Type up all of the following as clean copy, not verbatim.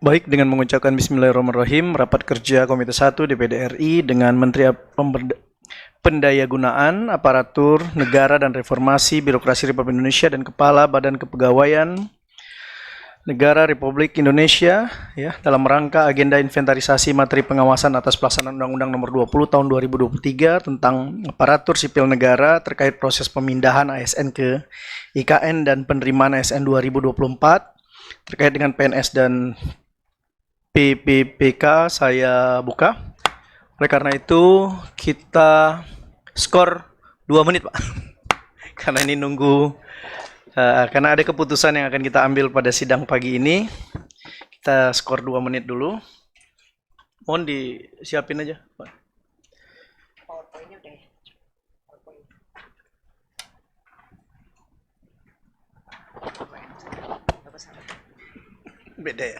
Baik, dengan mengucapkan Bismillahirrahmanirrahim, rapat kerja Komite 1 DPD RI dengan Menteri Pendayagunaan Aparatur Negara dan Reformasi Birokrasi Republik Indonesia dan Kepala Badan Kepegawaian Negara Republik Indonesia ya dalam rangka agenda inventarisasi materi pengawasan atas pelaksanaan Undang-Undang Nomor 20 Tahun 2023 tentang aparatur sipil negara terkait proses pemindahan ASN ke IKN dan penerimaan ASN 2024 terkait dengan PNS dan PPPK saya buka. Oleh karena itu kita skor 2 menit, Pak. Karena ini nunggu karena ada keputusan yang akan kita ambil pada sidang pagi ini. Kita skor 2 menit dulu. Mohon disiapin aja, Pak. PowerPoint-nya udah ya. Beda ya.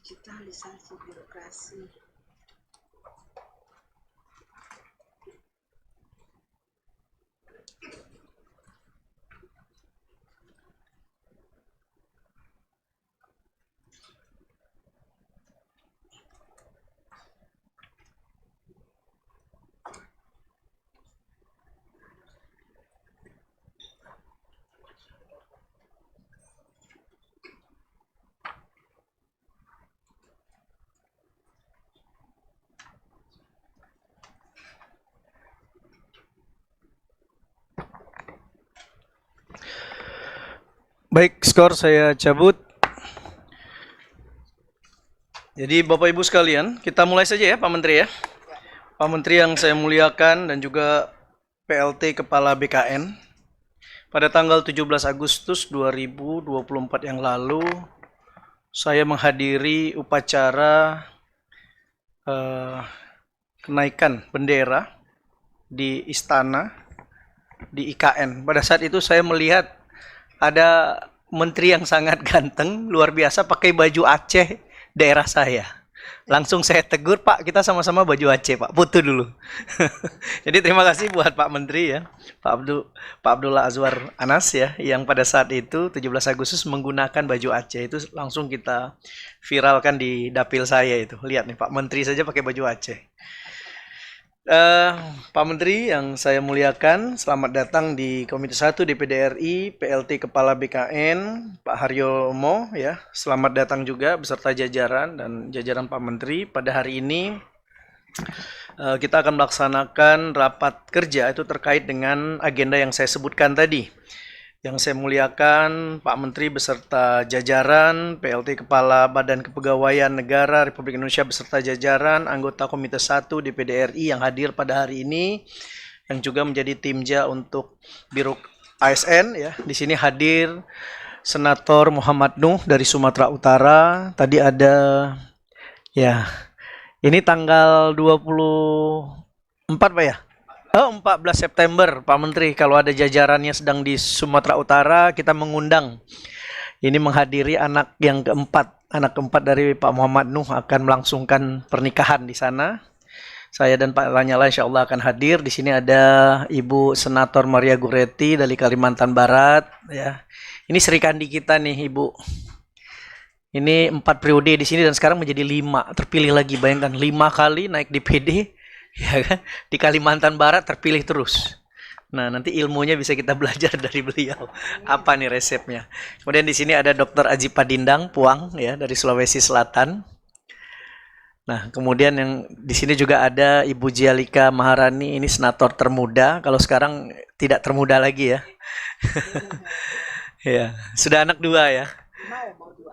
Digitalisasi birokrasi. Baik, skor saya cabut. Jadi Bapak Ibu sekalian, kita mulai saja ya Pak Menteri ya. Pak Menteri yang saya muliakan dan juga PLT Kepala BKN. Pada tanggal 17 Agustus 2024 yang lalu, saya menghadiri upacara kenaikan bendera di istana di IKN. Pada saat itu saya melihat ada menteri yang sangat ganteng, luar biasa, pakai baju Aceh daerah saya. Langsung saya tegur, Pak, kita sama-sama baju Aceh, Pak. Foto dulu. Jadi terima kasih buat Pak Menteri ya, Pak Abdullah Azwar Anas ya, yang pada saat itu 17 Agustus menggunakan baju Aceh. Itu langsung kita viralkan di dapil saya itu. Lihat nih, Pak Menteri saja pakai baju Aceh. Pak Menteri yang saya muliakan, selamat datang di Komite 1 DPD RI, PLT Kepala BKN, Pak Haryomo ya. Selamat datang juga beserta jajaran dan jajaran Pak Menteri. Pada hari ini kita akan melaksanakan rapat kerja itu terkait dengan agenda yang saya sebutkan tadi. Yang saya muliakan Pak Menteri beserta jajaran, PLT Kepala Badan Kepegawaian Negara Republik Indonesia beserta jajaran, anggota Komite 1 DPD RI yang hadir pada hari ini, yang juga menjadi timja untuk Biro ASN ya. Di sini hadir Senator Muhammad Nuh dari Sumatera Utara. Tadi ada ya. Ini tanggal 24 Pak ya? Oh, 14 September, Pak Menteri, kalau ada jajarannya sedang di Sumatera Utara, kita mengundang. Ini menghadiri anak yang keempat. Anak keempat dari Pak Muhammad Nuh akan melangsungkan pernikahan di sana. Saya dan Pak Lanyala insya Allah akan hadir. Di sini ada Ibu Senator Maria Guretti dari Kalimantan Barat. Ya, ini Sri Kandi kita nih, Ibu. Ini 4 periode di sini dan sekarang menjadi 5. Terpilih lagi, bayangkan 5 kali naik DPD. Ya kan? Di Kalimantan Barat terpilih terus. Nah, nanti ilmunya bisa kita belajar dari beliau. Apa nih resepnya? Kemudian di sini ada Dr. Aji Padindang Puang ya dari Sulawesi Selatan. Nah, kemudian yang di sini juga ada Ibu Jialika Maharani, ini senator termuda. Kalau sekarang tidak termuda lagi ya. Ya, sudah anak 2 ya.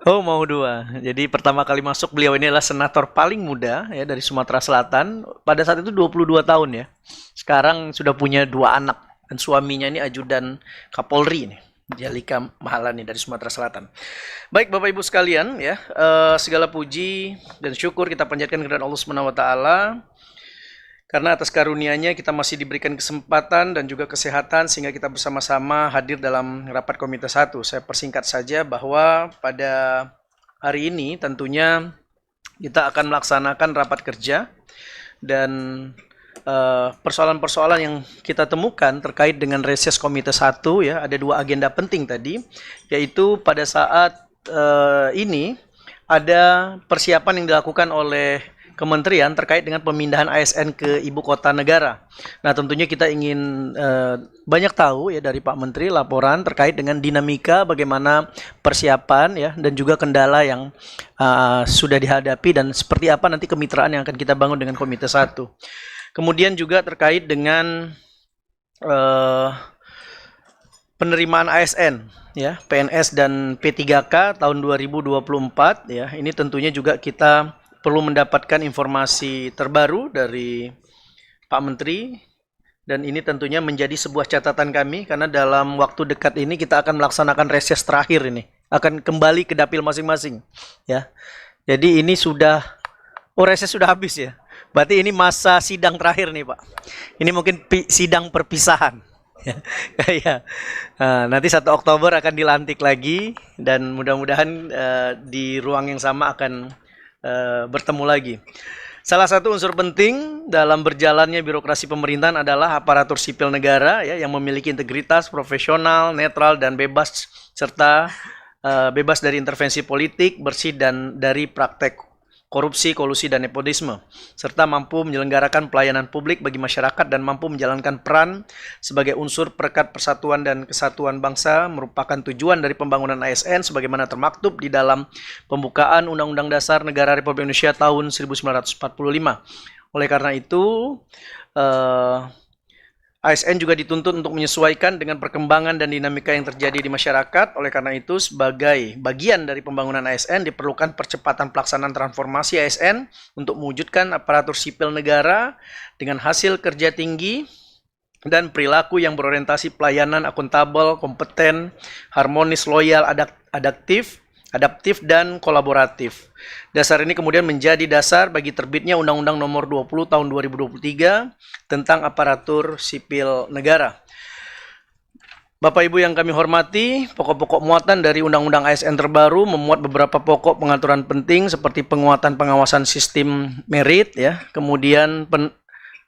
Oh, mau 2. Jadi pertama kali masuk beliau ini adalah senator paling muda ya dari Sumatera Selatan. Pada saat itu 22 tahun ya. Sekarang sudah punya 2 anak dan suaminya ini ajudan Kapolri nih. Jalika Mahalani dari Sumatera Selatan. Baik Bapak Ibu sekalian ya, segala puji dan syukur kita panjatkan kepada Allah Subhanahu wa taala karena atas karunia-Nya kita masih diberikan kesempatan dan juga kesehatan sehingga kita bersama-sama hadir dalam rapat Komite 1. Saya persingkat saja bahwa pada hari ini tentunya kita akan melaksanakan rapat kerja dan persoalan-persoalan yang kita temukan terkait dengan reses Komite 1 ya, ada 2 agenda penting tadi, yaitu pada saat ini ada persiapan yang dilakukan oleh Kementerian terkait dengan pemindahan ASN ke ibu kota negara. Nah, tentunya kita ingin banyak tahu ya dari Pak Menteri laporan terkait dengan dinamika bagaimana persiapan ya dan juga kendala yang sudah dihadapi dan seperti apa nanti kemitraan yang akan kita bangun dengan Komite 1. Kemudian juga terkait dengan penerimaan ASN ya, PNS dan P3K tahun 2024 ya. Ini tentunya juga kita perlu mendapatkan informasi terbaru dari Pak Menteri dan ini tentunya menjadi sebuah catatan kami karena dalam waktu dekat ini kita akan melaksanakan reses terakhir ini. Akan kembali ke dapil masing-masing ya. Jadi ini reses sudah habis ya. Berarti ini masa sidang terakhir nih Pak. Ini mungkin sidang perpisahan. Ya. Nanti 1 Oktober akan dilantik lagi dan mudah-mudahan di ruang yang sama akan bertemu lagi. Salah satu unsur penting dalam berjalannya birokrasi pemerintahan adalah aparatur sipil negara ya, yang memiliki integritas, profesional, netral dan bebas serta bebas dari intervensi politik, bersih dan dari praktek korupsi, kolusi, dan nepotisme, serta mampu menyelenggarakan pelayanan publik bagi masyarakat dan mampu menjalankan peran sebagai unsur perekat persatuan dan kesatuan bangsa merupakan tujuan dari pembangunan ASN sebagaimana termaktub di dalam pembukaan Undang-Undang Dasar Negara Republik Indonesia tahun 1945. Oleh karena itu, ASN juga dituntut untuk menyesuaikan dengan perkembangan dan dinamika yang terjadi di masyarakat. Oleh karena itu, sebagai bagian dari pembangunan ASN, diperlukan percepatan pelaksanaan transformasi ASN untuk mewujudkan aparatur sipil negara dengan hasil kerja tinggi dan perilaku yang berorientasi pelayanan akuntabel, kompeten, harmonis, loyal, adaptif, dan kolaboratif. Dasar ini kemudian menjadi dasar bagi terbitnya Undang-Undang Nomor 20 Tahun 2023 tentang aparatur sipil negara. Bapak Ibu yang kami hormati, pokok-pokok muatan dari Undang-Undang ASN terbaru memuat beberapa pokok pengaturan penting seperti penguatan pengawasan sistem merit, ya, kemudian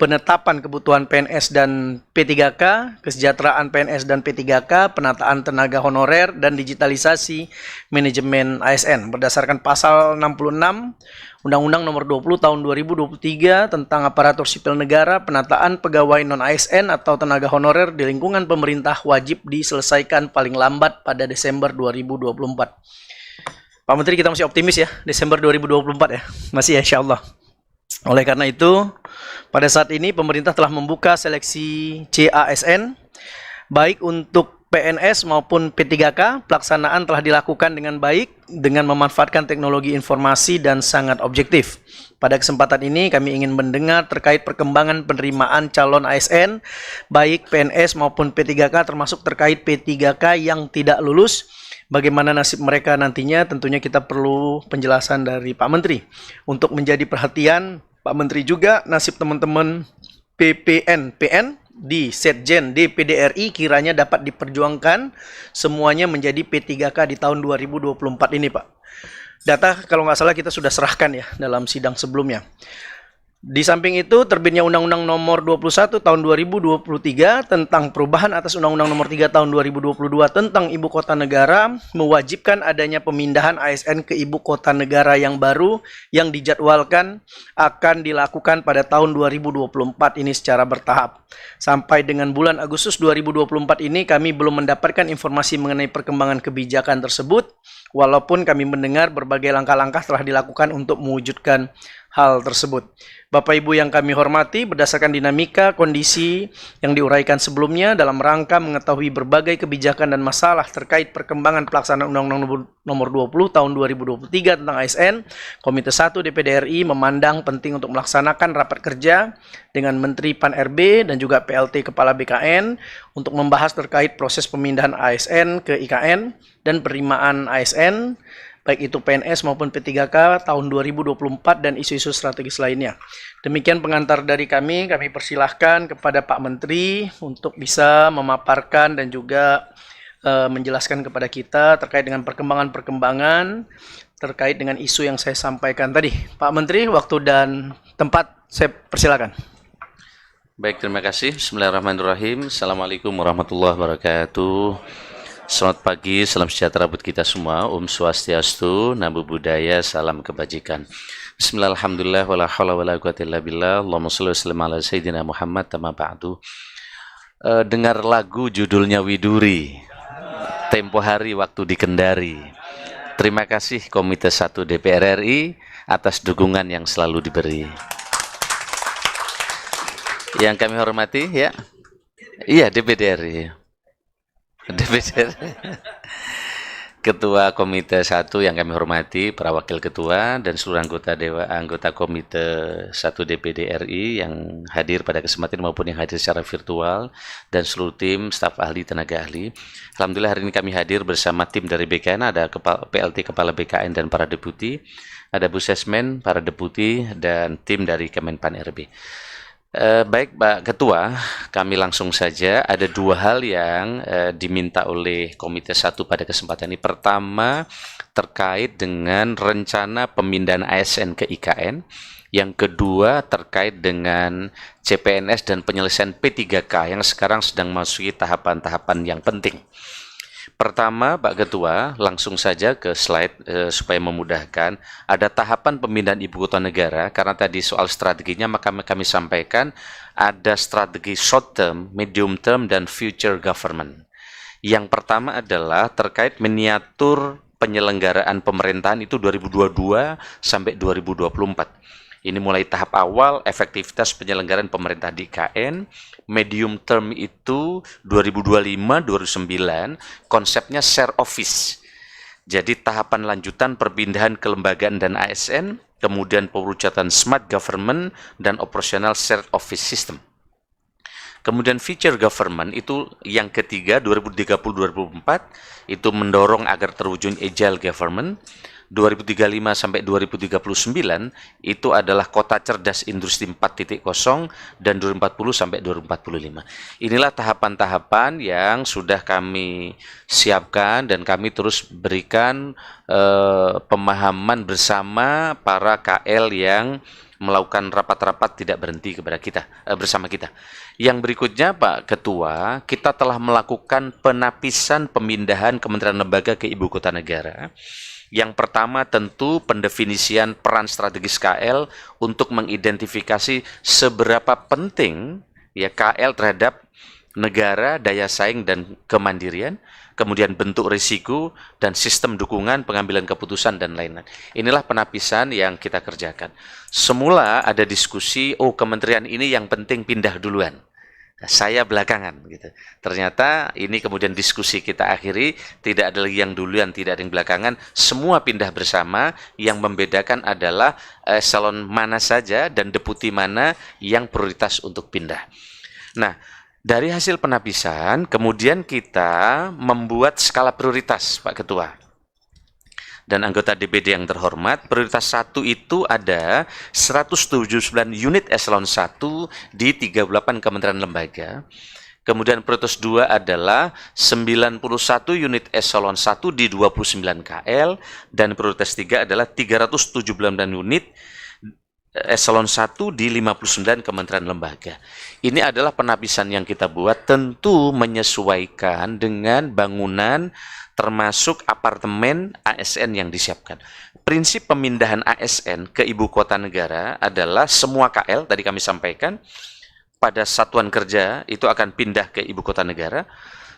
penetapan kebutuhan PNS dan P3K, kesejahteraan PNS dan P3K, penataan tenaga honorer, dan digitalisasi manajemen ASN. Berdasarkan pasal 66 Undang-Undang Nomor 20 Tahun 2023 tentang aparatur sipil negara, penataan pegawai non-ASN atau tenaga honorer di lingkungan pemerintah wajib diselesaikan paling lambat pada Desember 2024. Pak Menteri, kita masih optimis ya, Desember 2024 ya, masih ya, insya Allah. Oleh karena itu, pada saat ini pemerintah telah membuka seleksi CASN, baik untuk PNS maupun P3K, pelaksanaan telah dilakukan dengan baik, dengan memanfaatkan teknologi informasi dan sangat objektif. Pada kesempatan ini kami ingin mendengar terkait perkembangan penerimaan calon ASN, baik PNS maupun P3K, termasuk terkait P3K yang tidak lulus. Bagaimana nasib mereka nantinya, tentunya kita perlu penjelasan dari Pak Menteri. Untuk menjadi perhatian Pak Menteri juga, nasib teman-teman PPN di Setjen DPD RI kiranya dapat diperjuangkan semuanya menjadi P3K di tahun 2024 ini, Pak. Data kalau nggak salah kita sudah serahkan ya dalam sidang sebelumnya. Di samping itu, terbitnya Undang-Undang Nomor 21 Tahun 2023 tentang perubahan atas Undang-Undang Nomor 3 Tahun 2022 tentang Ibu Kota Negara mewajibkan adanya pemindahan ASN ke Ibu Kota Negara yang baru yang dijadwalkan akan dilakukan pada tahun 2024 ini secara bertahap. Sampai dengan bulan Agustus 2024 ini kami belum mendapatkan informasi mengenai perkembangan kebijakan tersebut, walaupun kami mendengar berbagai langkah-langkah telah dilakukan untuk mewujudkan hal tersebut. Bapak Ibu yang kami hormati, berdasarkan dinamika kondisi yang diuraikan sebelumnya dalam rangka mengetahui berbagai kebijakan dan masalah terkait perkembangan pelaksanaan Undang-Undang Nomor 20 Tahun 2023 tentang ASN, Komite 1 DPD RI memandang penting untuk melaksanakan rapat kerja dengan Menteri Pan-RB dan juga PLT Kepala BKN untuk membahas terkait proses pemindahan ASN ke IKN dan penerimaan ASN baik itu PNS maupun P3K tahun 2024 dan isu-isu strategis lainnya. Demikian pengantar dari kami persilahkan kepada Pak Menteri untuk bisa memaparkan dan juga menjelaskan kepada kita terkait dengan perkembangan-perkembangan terkait dengan isu yang saya sampaikan tadi. Pak Menteri, waktu dan tempat saya persilakan. Baik, terima kasih. Bismillahirrahmanirrahim. Assalamualaikum warahmatullahi wabarakatuh. Selamat pagi, salam sejahtera buat kita semua. Om Swastiastu, Namo Buddhaya, salam kebajikan. Bismillahirrahmanirrahim. Wala haula wala quwwata illa billah. Allahumma shalli wa sallim ala sayyidina Muhammad tamma ba'du. Dengar lagu judulnya Widuri. Tempo hari waktu di Kendari. Terima kasih Komite 1 DPR RI atas dukungan yang selalu diberi. Yang kami hormati, ya. Iya, DPD RI. DPD Ketua Komite 1 yang kami hormati, para wakil ketua dan seluruh anggota Komite 1 DPD RI yang hadir pada kesempatan maupun yang hadir secara virtual dan seluruh tim, staf ahli, tenaga ahli. Alhamdulillah hari ini kami hadir bersama tim dari BKN, ada PLT Kepala BKN dan para deputi, ada Bu Sesmen, para deputi, dan tim dari Kemenpan RB. Baik Pak Ketua, kami langsung saja. Ada dua hal yang diminta oleh Komite 1 pada kesempatan ini. Pertama, terkait dengan rencana pemindahan ASN ke IKN. Yang kedua, terkait dengan CPNS dan penyelesaian P3K yang sekarang sedang memasuki tahapan-tahapan yang penting. Pertama, Pak Ketua, langsung saja ke slide supaya memudahkan. Ada tahapan pemindahan ibu kota negara, karena tadi soal strateginya, maka kami sampaikan ada strategi short term, medium term, dan future government. Yang pertama adalah terkait miniatur penyelenggaraan pemerintahan itu 2022 sampai 2024. Ini mulai tahap awal, efektivitas penyelenggaraan pemerintah di IKN. Medium term itu 2025-2029, konsepnya share office. Jadi tahapan lanjutan perpindahan kelembagaan dan ASN, kemudian pewujudatan smart government, dan operasional shared office system. Kemudian future government itu yang ketiga, 2030-2024, itu mendorong agar terwujud agile government. 2035 sampai 2039 itu adalah kota cerdas industri 4.0 dan 2040 sampai 2045. Inilah tahapan-tahapan yang sudah kami siapkan dan kami terus berikan pemahaman bersama para KL yang melakukan rapat-rapat tidak berhenti kepada kita bersama kita. Yang berikutnya Pak Ketua, kita telah melakukan penapisan pemindahan kementerian lembaga ke ibu kota negara. Yang pertama tentu pendefinisian peran strategis KL untuk mengidentifikasi seberapa penting ya KL terhadap negara, daya saing dan kemandirian, kemudian bentuk risiko dan sistem dukungan pengambilan keputusan dan lain-lain. Inilah penapisan yang kita kerjakan. Semula ada diskusi, kementerian ini yang penting pindah duluan. Saya belakangan gitu. Ternyata ini kemudian diskusi kita akhiri, tidak ada lagi yang duluan, tidak ada yang belakangan, semua pindah bersama. Yang membedakan adalah eselon mana saja dan deputi mana yang prioritas untuk pindah. Nah, dari hasil penapisan kemudian kita membuat skala prioritas Pak Ketua dan anggota DPD yang terhormat. Prioritas 1 itu ada 179 unit eselon 1 di 38 kementerian lembaga. Kemudian prioritas 2 adalah 91 unit eselon 1 di 29 KL. Dan prioritas 3 adalah 379 unit eselon 1 di 59 kementerian lembaga. Ini adalah penapisan yang kita buat, tentu menyesuaikan dengan bangunan termasuk apartemen ASN yang disiapkan. Prinsip pemindahan ASN ke ibu kota negara adalah semua KL, tadi kami sampaikan, pada satuan kerja itu akan pindah ke ibu kota negara.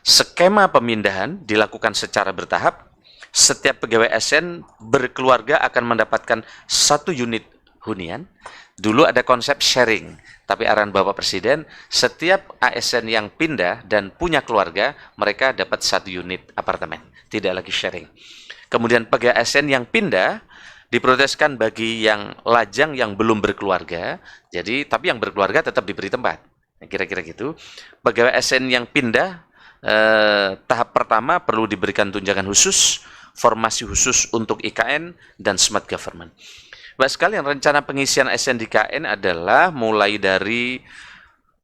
Skema pemindahan dilakukan secara bertahap. Setiap pegawai ASN berkeluarga akan mendapatkan 1 unit hunian. Dulu ada konsep sharing, tapi arahan Bapak Presiden, setiap ASN yang pindah dan punya keluarga, mereka dapat 1 unit apartemen, tidak lagi sharing. Kemudian pegawai ASN yang pindah, diprioritaskan bagi yang lajang yang belum berkeluarga, jadi tapi yang berkeluarga tetap diberi tempat. Kira-kira gitu. Pegawai ASN yang pindah, tahap pertama perlu diberikan tunjangan khusus formasi khusus untuk IKN dan smart government. Bapak sekalian, rencana pengisian ASN di IKN adalah mulai dari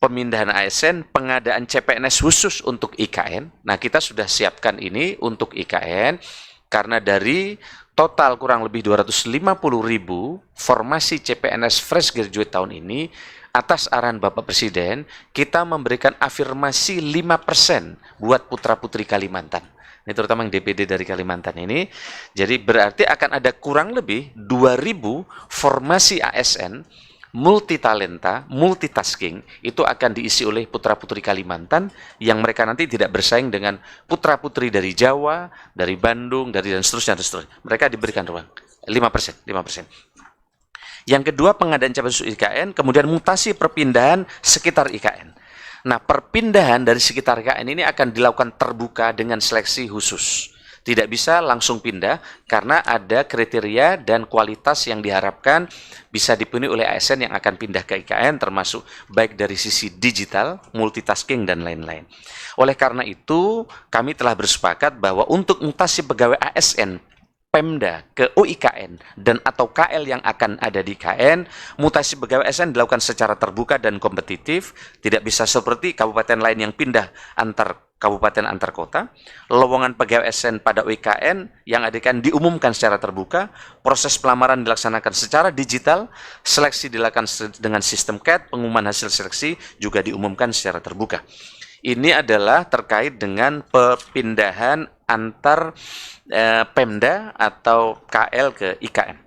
pemindahan ASN, pengadaan CPNS khusus untuk IKN. Nah, kita sudah siapkan ini untuk IKN karena dari total kurang lebih 250.000 formasi CPNS fresh graduate tahun ini, atas arahan Bapak Presiden, kita memberikan afirmasi 5% buat putra-putri Kalimantan. Ini terutama yang DPD dari Kalimantan ini. Jadi berarti akan ada kurang lebih 2.000 formasi ASN multitalenta, multitasking, itu akan diisi oleh putra-putri Kalimantan yang mereka nanti tidak bersaing dengan putra-putri dari Jawa, dari Bandung, dan seterusnya, dan seterusnya. Mereka diberikan ruang 5%. Yang kedua, pengadaan cabang khusus IKN, kemudian mutasi perpindahan sekitar IKN. Nah, perpindahan dari sekitar IKN ini akan dilakukan terbuka dengan seleksi khusus. Tidak bisa langsung pindah karena ada kriteria dan kualitas yang diharapkan bisa dipenuhi oleh ASN yang akan pindah ke IKN, termasuk baik dari sisi digital, multitasking, dan lain-lain. Oleh karena itu, kami telah bersepakat bahwa untuk mutasi pegawai ASN Pemda ke UIKN dan atau KL yang akan ada di KN, mutasi pegawai ASN dilakukan secara terbuka dan kompetitif, tidak bisa seperti kabupaten lain yang pindah antar kabupaten antar kota. Lowongan pegawai ASN pada UIKN yang akan diumumkan secara terbuka, proses pelamaran dilaksanakan secara digital, seleksi dilakukan dengan sistem CAT, pengumuman hasil seleksi juga diumumkan secara terbuka. Ini adalah terkait dengan perpindahan antar Pemda atau KL ke IKN.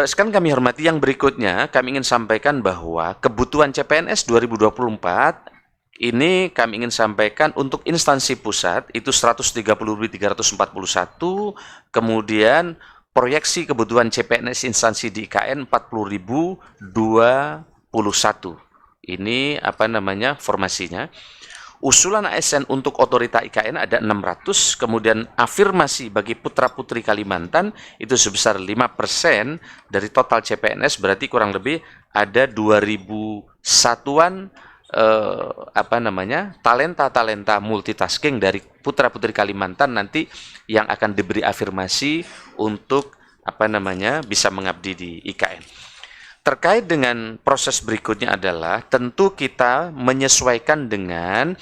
Sekarang kami hormati, yang berikutnya kami ingin sampaikan bahwa kebutuhan CPNS 2024 ini kami ingin sampaikan untuk instansi pusat itu 130.341, kemudian proyeksi kebutuhan CPNS instansi di IKN 40.021. Ini formasinya. Usulan ASN untuk otorita IKN ada 600, kemudian afirmasi bagi putra-putri Kalimantan itu sebesar 5% dari total CPNS, berarti kurang lebih ada 2.000 satuan talenta-talenta multitasking dari putra-putri Kalimantan nanti yang akan diberi afirmasi untuk bisa mengabdi di IKN. Terkait dengan proses berikutnya adalah tentu kita menyesuaikan dengan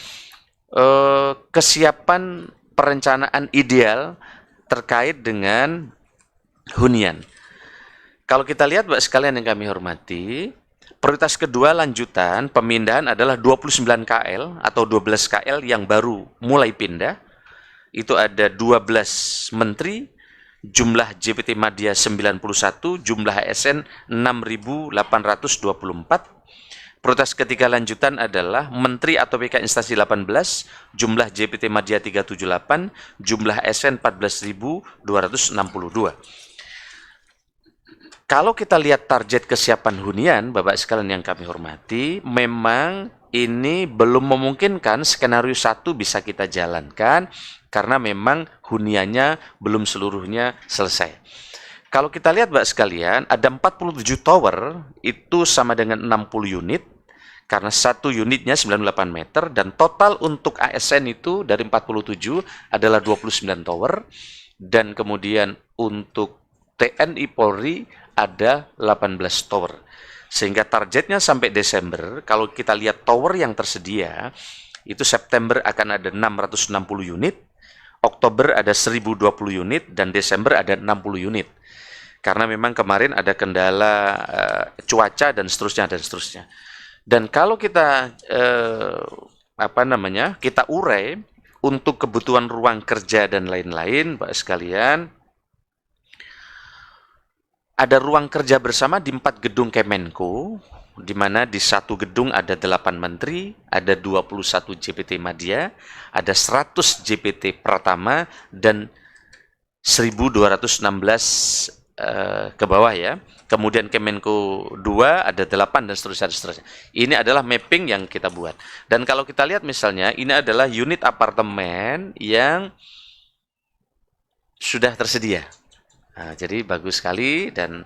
kesiapan perencanaan ideal terkait dengan hunian. Kalau kita lihat Bapak sekalian yang kami hormati, prioritas kedua lanjutan pemindahan adalah 29 KL atau 12 KL yang baru mulai pindah. Itu ada 12 menteri, jumlah JPT Madya 91, jumlah ASN 6.824. Prioritas ketiga lanjutan adalah Menteri atau PK instansi 18, jumlah JPT Madya 378, jumlah ASN 14.262. Kalau kita lihat target kesiapan hunian, Bapak sekalian yang kami hormati, memang ini belum memungkinkan skenario 1 bisa kita jalankan, karena memang huniannya belum seluruhnya selesai. Kalau kita lihat Bapak sekalian, ada 47 tower, itu sama dengan 60 unit, karena satu unitnya 98 meter, dan total untuk ASN itu dari 47 adalah 29 tower, dan kemudian untuk TNI Polri ada 18 tower. Sehingga targetnya sampai Desember, kalau kita lihat tower yang tersedia, itu September akan ada 660 unit, Oktober ada 1020 unit, dan Desember ada 60 unit. Karena memang kemarin ada kendala cuaca dan seterusnya. Dan kalau kita kita urai untuk kebutuhan ruang kerja dan lain-lain, Pak sekalian, ada ruang kerja bersama di 4 gedung Kemenko, di mana di satu gedung ada 8 menteri, ada 21 JPT Madya, ada 100 JPT Pratama, dan 1.216 ke bawah ya. Kemudian Kemenko 2 ada 8 dan seterusnya. Ini adalah mapping yang kita buat. Dan kalau kita lihat misalnya, ini adalah unit apartemen yang sudah tersedia. Jadi bagus sekali, dan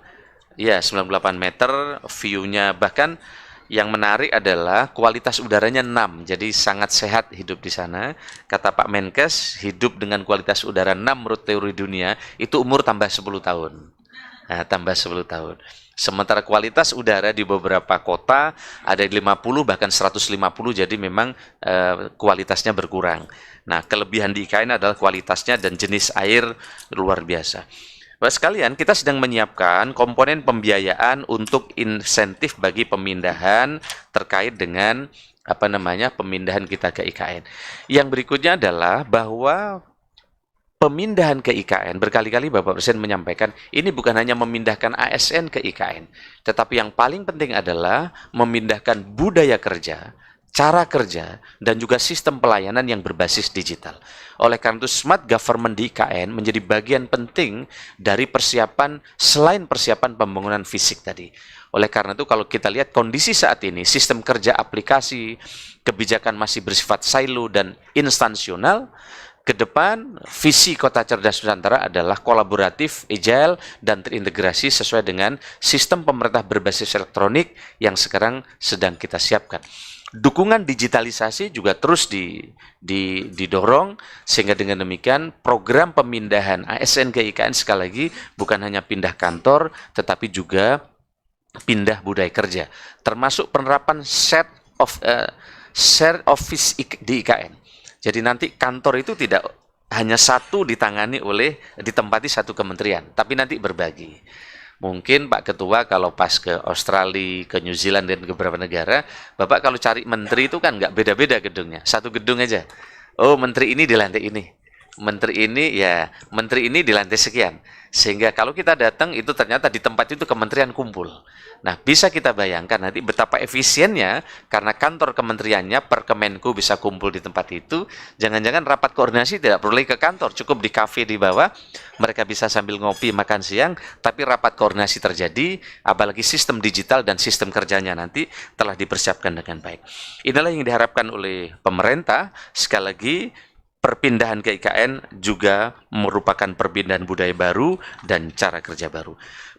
ya 98 meter view-nya, bahkan Yang menarik adalah kualitas udaranya 6, jadi sangat sehat hidup di sana. Kata Pak Menkes, hidup dengan kualitas udara 6 menurut teori dunia, itu umur tambah 10 tahun. Nah, tambah 10 tahun. Sementara kualitas udara di beberapa kota ada 50 bahkan 150, jadi memang kualitasnya berkurang. Nah, kelebihan di IKN adalah kualitasnya dan jenis air luar biasa. Bapak sekalian, kita sedang menyiapkan komponen pembiayaan untuk insentif bagi pemindahan terkait dengan pemindahan kita ke IKN. Yang berikutnya adalah bahwa pemindahan ke IKN, berkali-kali Bapak Presiden menyampaikan, ini bukan hanya memindahkan ASN ke IKN, tetapi yang paling penting adalah memindahkan budaya kerja, cara kerja, dan juga sistem pelayanan yang berbasis digital. Oleh karena itu, smart government di IKN menjadi bagian penting dari persiapan, selain persiapan pembangunan fisik tadi. Oleh karena itu, kalau kita lihat kondisi saat ini, sistem kerja aplikasi, kebijakan masih bersifat silo dan instansional. Ke depan, visi Kota Cerdas Nusantara adalah kolaboratif, agile, dan terintegrasi sesuai dengan sistem pemerintah berbasis elektronik yang sekarang sedang kita siapkan. Dukungan digitalisasi juga terus didorong, sehingga dengan demikian program pemindahan ASN ke IKN sekali lagi bukan hanya pindah kantor, tetapi juga pindah budaya kerja, termasuk penerapan shared office di IKN. Jadi nanti kantor itu tidak hanya satu ditempati satu kementerian, tapi nanti berbagi. Mungkin Pak Ketua kalau pas ke Australia, ke New Zealand, dan ke beberapa negara, Bapak kalau cari menteri itu kan nggak beda-beda gedungnya, satu gedung aja. Oh, menteri ini di lantai ini. Menteri ini di lantai sekian. Sehingga kalau kita datang itu ternyata di tempat itu kementerian kumpul. Nah, bisa kita bayangkan nanti betapa efisiennya karena kantor kementeriannya per Kemenku bisa kumpul di tempat itu. Jangan-jangan rapat koordinasi tidak perlu lagi ke kantor, cukup di kafe di bawah. Mereka bisa sambil ngopi, makan siang, tapi rapat koordinasi terjadi, apalagi sistem digital dan sistem kerjanya nanti telah dipersiapkan dengan baik. Inilah yang diharapkan oleh pemerintah. Sekali lagi, perpindahan ke IKN juga merupakan perpindahan budaya baru dan cara kerja baru.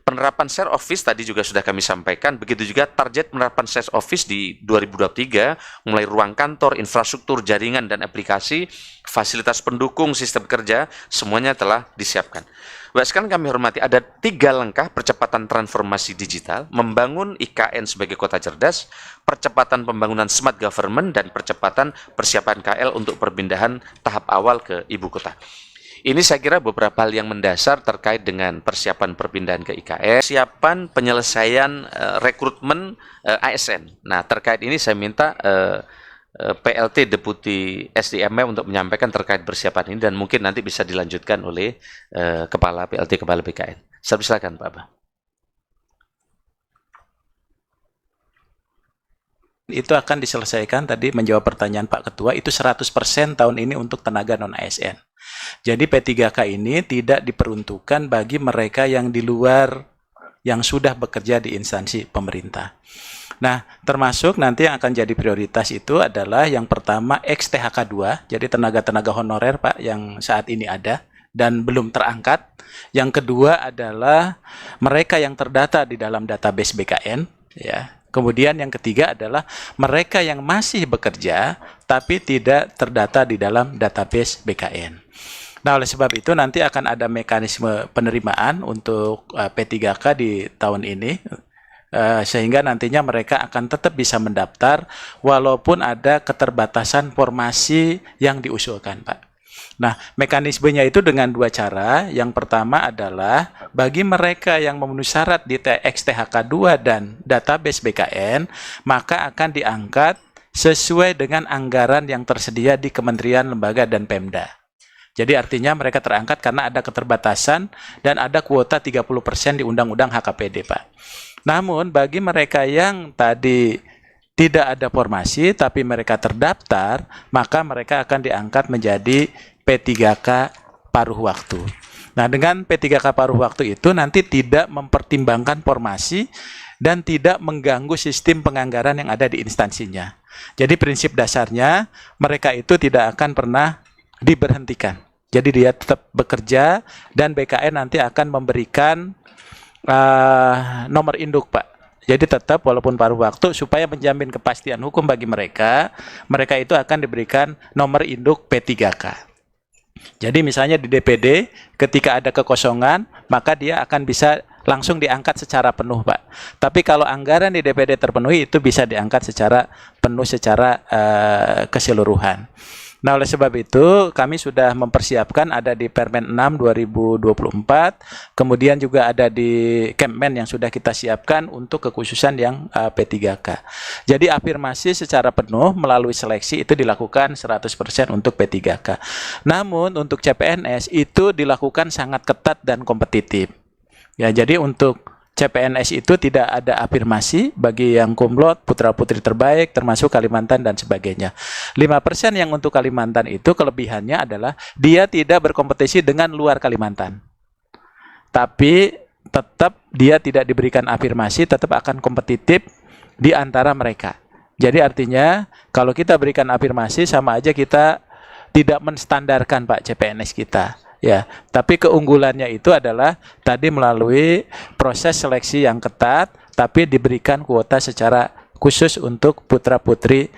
Penerapan share office tadi juga sudah kami sampaikan, begitu juga target penerapan share office di 2023, mulai ruang kantor, infrastruktur, jaringan, dan aplikasi, fasilitas pendukung sistem kerja, semuanya telah disiapkan. Bapak sekalian kami hormati, ada 3 langkah percepatan transformasi digital, membangun IKN sebagai kota cerdas, percepatan pembangunan smart government, dan percepatan persiapan KL untuk perpindahan tahap awal ke ibu kota. Ini saya kira beberapa hal yang mendasar terkait dengan persiapan perpindahan ke IKN, persiapan penyelesaian rekrutmen ASN. Nah, terkait ini saya minta PLT Deputi SDM untuk menyampaikan terkait persiapan ini, dan mungkin nanti bisa dilanjutkan oleh Kepala PLT Kepala BKN. Saya silakan Pak Abah. Itu akan diselesaikan, tadi menjawab pertanyaan Pak Ketua, itu 100% tahun ini untuk tenaga non-ASN. Jadi P3K ini tidak diperuntukkan bagi mereka yang di luar, yang sudah bekerja di instansi pemerintah. Nah, termasuk nanti yang akan jadi prioritas itu adalah yang pertama ex-THK 2, jadi tenaga-tenaga honorer Pak yang saat ini ada dan belum terangkat. Yang kedua adalah mereka yang terdata di dalam database BKN, ya. Kemudian yang ketiga adalah mereka yang masih bekerja tapi tidak terdata di dalam database BKN. Nah, oleh sebab itu nanti akan ada mekanisme penerimaan untuk P3K di tahun ini, sehingga nantinya mereka akan tetap bisa mendaftar walaupun ada keterbatasan formasi yang diusulkan, Pak. Nah, mekanismenya itu dengan 2 cara. Yang pertama adalah bagi mereka yang memenuhi syarat di THK 2 dan database BKN, maka akan diangkat sesuai dengan anggaran yang tersedia di kementerian, lembaga, dan Pemda. Jadi artinya mereka terangkat karena ada keterbatasan dan ada kuota 30% di Undang-Undang HKPD, Pak. Namun bagi mereka yang tadi tidak ada formasi tapi mereka terdaftar, maka mereka akan diangkat menjadi P3K paruh waktu. Nah, dengan P3K paruh waktu itu nanti tidak mempertimbangkan formasi dan tidak mengganggu sistem penganggaran yang ada di instansinya. Jadi prinsip dasarnya mereka itu tidak akan pernah diberhentikan. Jadi dia tetap bekerja dan BKN nanti akan memberikan nomor induk, Pak. Jadi tetap walaupun paruh waktu supaya menjamin kepastian hukum bagi mereka, mereka itu akan diberikan nomor induk P3K. Jadi misalnya di DPD ketika ada kekosongan, maka dia akan bisa langsung diangkat secara penuh, Pak. Tapi kalau anggaran di DPD terpenuhi, itu bisa diangkat secara penuh secara keseluruhan. Nah, oleh sebab itu kami sudah mempersiapkan, ada di Permen 6 2024, kemudian juga ada di Kemmen yang sudah kita siapkan untuk kekhususan yang P3K. Jadi afirmasi secara penuh melalui seleksi itu dilakukan 100% untuk P3K. Namun untuk CPNS itu dilakukan sangat ketat dan kompetitif. Ya, jadi untuk CPNS itu tidak ada afirmasi bagi yang kumlot, putra-putri terbaik, termasuk Kalimantan dan sebagainya. 5% yang untuk Kalimantan itu kelebihannya adalah dia tidak berkompetisi dengan luar Kalimantan. Tapi tetap dia tidak diberikan afirmasi, tetap akan kompetitif di antara mereka. Jadi artinya kalau kita berikan afirmasi sama aja kita tidak menstandarkan Pak CPNS kita. Ya, tapi keunggulannya itu adalah tadi melalui proses seleksi yang ketat, tapi diberikan kuota secara khusus untuk putra-putri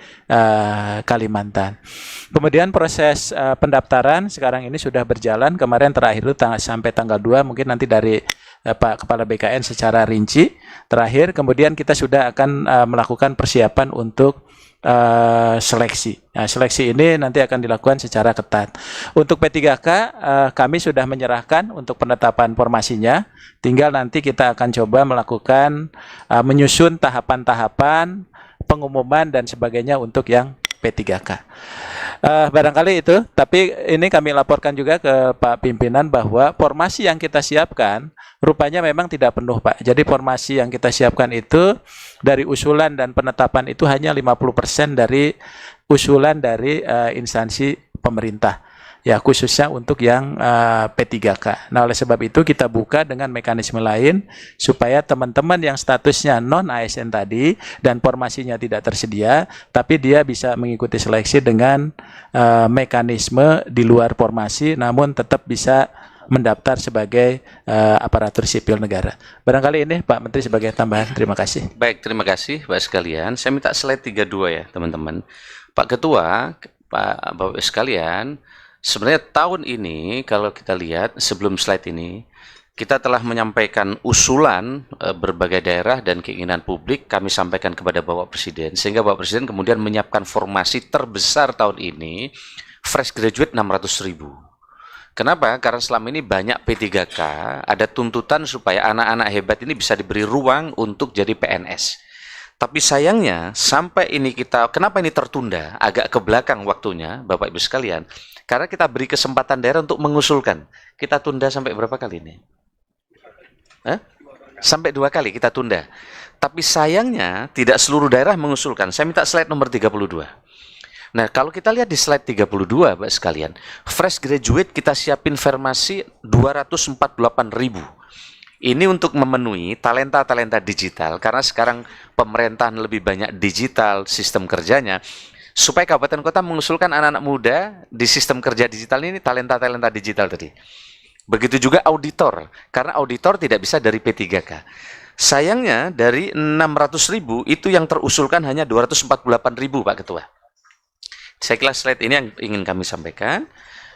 Kalimantan. Kemudian proses pendaftaran sekarang ini sudah berjalan, kemarin terakhir itu sampai tanggal 2, mungkin nanti dari Pak Kepala BKN secara rinci terakhir, kemudian kita sudah akan melakukan persiapan untuk seleksi. Nah, seleksi ini nanti akan dilakukan secara ketat. Untuk P3K kami sudah menyerahkan untuk penetapan formasinya. Tinggal nanti kita akan coba melakukan menyusun tahapan-tahapan pengumuman dan sebagainya untuk yang P3K. Barangkali itu, tapi ini kami laporkan juga ke Pak Pimpinan bahwa formasi yang kita siapkan rupanya memang tidak penuh, Pak. Jadi formasi yang kita siapkan itu dari usulan dan penetapan itu hanya 50% dari usulan dari instansi pemerintah. Ya, khususnya untuk yang P3K. Nah, oleh sebab itu kita buka dengan mekanisme lain supaya teman-teman yang statusnya non-ASN tadi dan formasinya tidak tersedia, tapi dia bisa mengikuti seleksi dengan mekanisme di luar formasi, namun tetap bisa mendaftar sebagai aparatur sipil negara. Barangkali ini Pak Menteri sebagai tambahan. Terima kasih. Baik, terima kasih Bapak sekalian. Saya minta slide 32 ya teman-teman. Pak Ketua, Bapak sekalian, sebenarnya tahun ini kalau kita lihat sebelum slide ini, kita telah menyampaikan usulan berbagai daerah dan keinginan publik kami sampaikan kepada Bapak Presiden, sehingga Bapak Presiden kemudian menyiapkan formasi terbesar tahun ini, fresh graduate 600.000. Kenapa? Karena selama ini banyak P3K, ada tuntutan supaya anak-anak hebat ini bisa diberi ruang untuk jadi PNS. Tapi sayangnya sampai ini kenapa ini tertunda agak ke belakang waktunya Bapak Ibu sekalian? Karena kita beri kesempatan daerah untuk mengusulkan. Kita tunda sampai berapa kali ini? Sampai 2 kali kita tunda. Tapi sayangnya tidak seluruh daerah mengusulkan. Saya minta slide nomor 32. Nah, kalau kita lihat di slide 32, Bapak sekalian, fresh graduate kita siapin formasi 248.000. Ini untuk memenuhi talenta-talenta digital, karena sekarang pemerintahan lebih banyak digital sistem kerjanya, supaya kabupaten kota mengusulkan anak-anak muda di sistem kerja digital ini, talenta-talenta digital tadi. Begitu juga auditor, karena auditor tidak bisa dari P3K. Sayangnya dari 600.000 itu yang terusulkan hanya 248.000, Pak Ketua. Saya kira slide ini yang ingin kami sampaikan.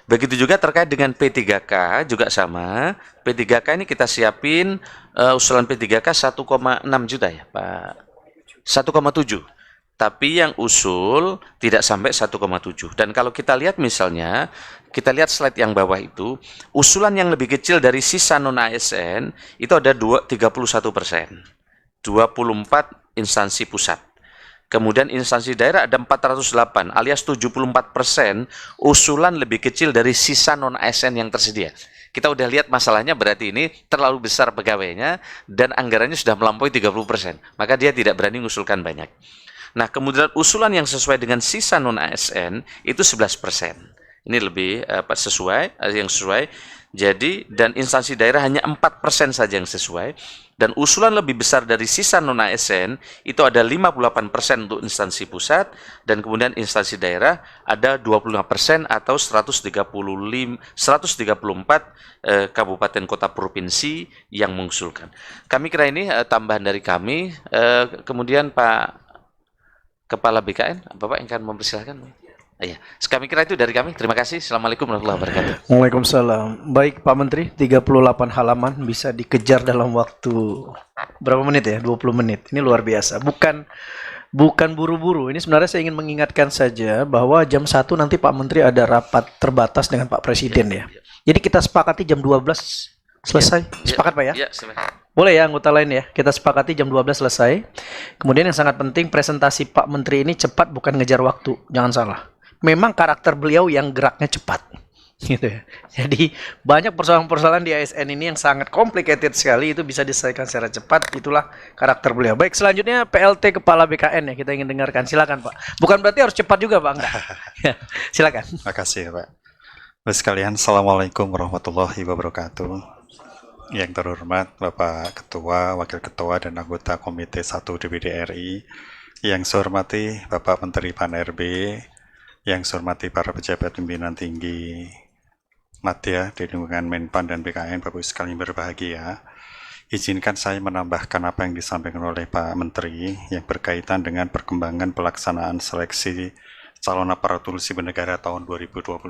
Begitu juga terkait dengan P3K juga sama. P3K ini kita siapin usulan P3K 1,6 juta ya Pak. 1,7. Tapi yang usul tidak sampai 1,7. Dan kalau kita lihat misalnya, kita lihat slide yang bawah itu, usulan yang lebih kecil dari sisa non-ASN itu ada 31%. 24 instansi pusat. Kemudian instansi daerah ada 408 alias 74% usulan lebih kecil dari sisa non-ASN yang tersedia. Kita udah lihat masalahnya berarti ini terlalu besar pegawainya dan anggarannya sudah melampaui 30%. Maka dia tidak berani mengusulkan banyak. Nah, kemudian usulan yang sesuai dengan sisa non-ASN itu 11%. Ini lebih sesuai, yang sesuai. Jadi, dan instansi daerah hanya 4% saja yang sesuai. Dan usulan lebih besar dari sisa non-ASN itu ada 58% untuk instansi pusat, dan kemudian instansi daerah ada 25% atau 134 kabupaten kota provinsi yang mengusulkan. Kami kira ini tambahan dari kami. Kemudian Pak Kepala BKN, Bapak yang akan mempersilahkan. Iya, kami kira itu dari kami. Terima kasih. Assalamualaikum warahmatullahi wabarakatuh. Waalaikumsalam. Baik Pak Menteri, 38 halaman bisa dikejar dalam waktu berapa menit ya? 20 menit. Ini luar biasa. Bukan buru-buru. Ini sebenarnya saya ingin mengingatkan saja bahwa jam 1 nanti Pak Menteri ada rapat terbatas dengan Pak Presiden ya. Jadi kita sepakati jam 12 selesai. Sepakat Pak ya? Iya, silakan. Boleh ya anggota lain ya. Kita sepakati jam 12 selesai. Kemudian yang sangat penting presentasi Pak Menteri ini cepat, bukan ngejar waktu. Jangan salah. Memang karakter beliau yang geraknya cepat. Gitu ya. Jadi banyak persoalan-persoalan di ASN ini yang sangat complicated sekali, itu bisa diselesaikan secara cepat. Itulah karakter beliau. Baik, selanjutnya PLT Kepala BKN ya, kita ingin dengarkan. Silakan Pak. Bukan berarti harus cepat juga Pak, enggak. Ya, silakan. Makasih Pak. Bapak sekalian, Assalamualaikum warahmatullahi wabarakatuh. Yang terhormat Bapak Ketua, Wakil Ketua, dan anggota Komite 1 DPD RI. Yang saya hormati Bapak Menteri Pan-RB, yang saya hormati para pejabat pimpinan tinggi Madya di lingkungan Menpan dan BKN, Bapak sekalian berbahagia. Izinkan saya menambahkan apa yang disampaikan oleh Pak Menteri yang berkaitan dengan perkembangan pelaksanaan seleksi calon aparatur sipil negara tahun 2024.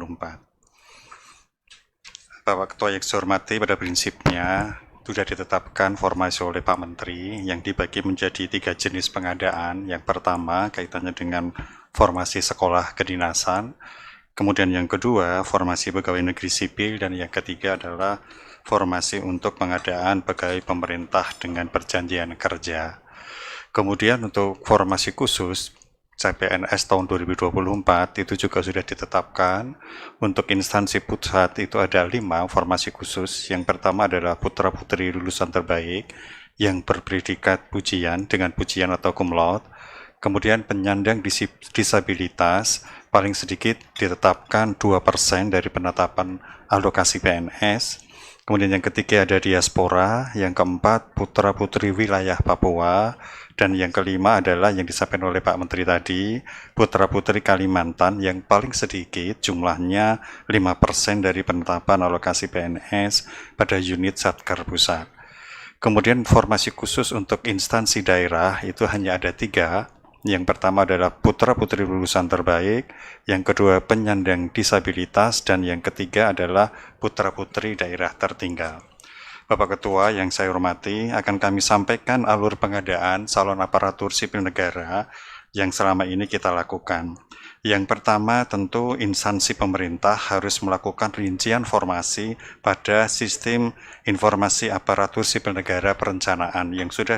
Bapak Ketua yang saya hormati, pada prinsipnya sudah ditetapkan formasi oleh Pak Menteri yang dibagi menjadi 3 jenis pengadaan. Yang pertama kaitannya dengan formasi sekolah kedinasan, kemudian yang kedua formasi pegawai negeri sipil, dan yang ketiga adalah formasi untuk pengadaan pegawai pemerintah dengan perjanjian kerja. Kemudian untuk formasi khusus CPNS tahun 2024 itu juga sudah ditetapkan. Untuk instansi pusat itu ada 5 formasi khusus. Yang pertama adalah putra-putri lulusan terbaik yang berpredikat pujian dengan pujian atau cum laude. Kemudian penyandang disabilitas paling sedikit ditetapkan 2% dari penetapan alokasi PNS. Kemudian yang ketiga ada diaspora, yang keempat putra-putri wilayah Papua, dan yang kelima adalah yang disampaikan oleh Pak Menteri tadi, putra-putri Kalimantan yang paling sedikit jumlahnya 5% dari penetapan alokasi PNS pada unit Satker Pusat. Kemudian formasi khusus untuk instansi daerah itu hanya ada 3. Yang pertama adalah putra-putri lulusan terbaik, yang kedua penyandang disabilitas, dan yang ketiga adalah putra-putri daerah tertinggal. Bapak Ketua yang saya hormati, akan kami sampaikan alur pengadaan calon aparatur sipil negara yang selama ini kita lakukan. Yang pertama tentu instansi pemerintah harus melakukan rincian formasi pada sistem informasi aparatur sipil negara perencanaan yang sudah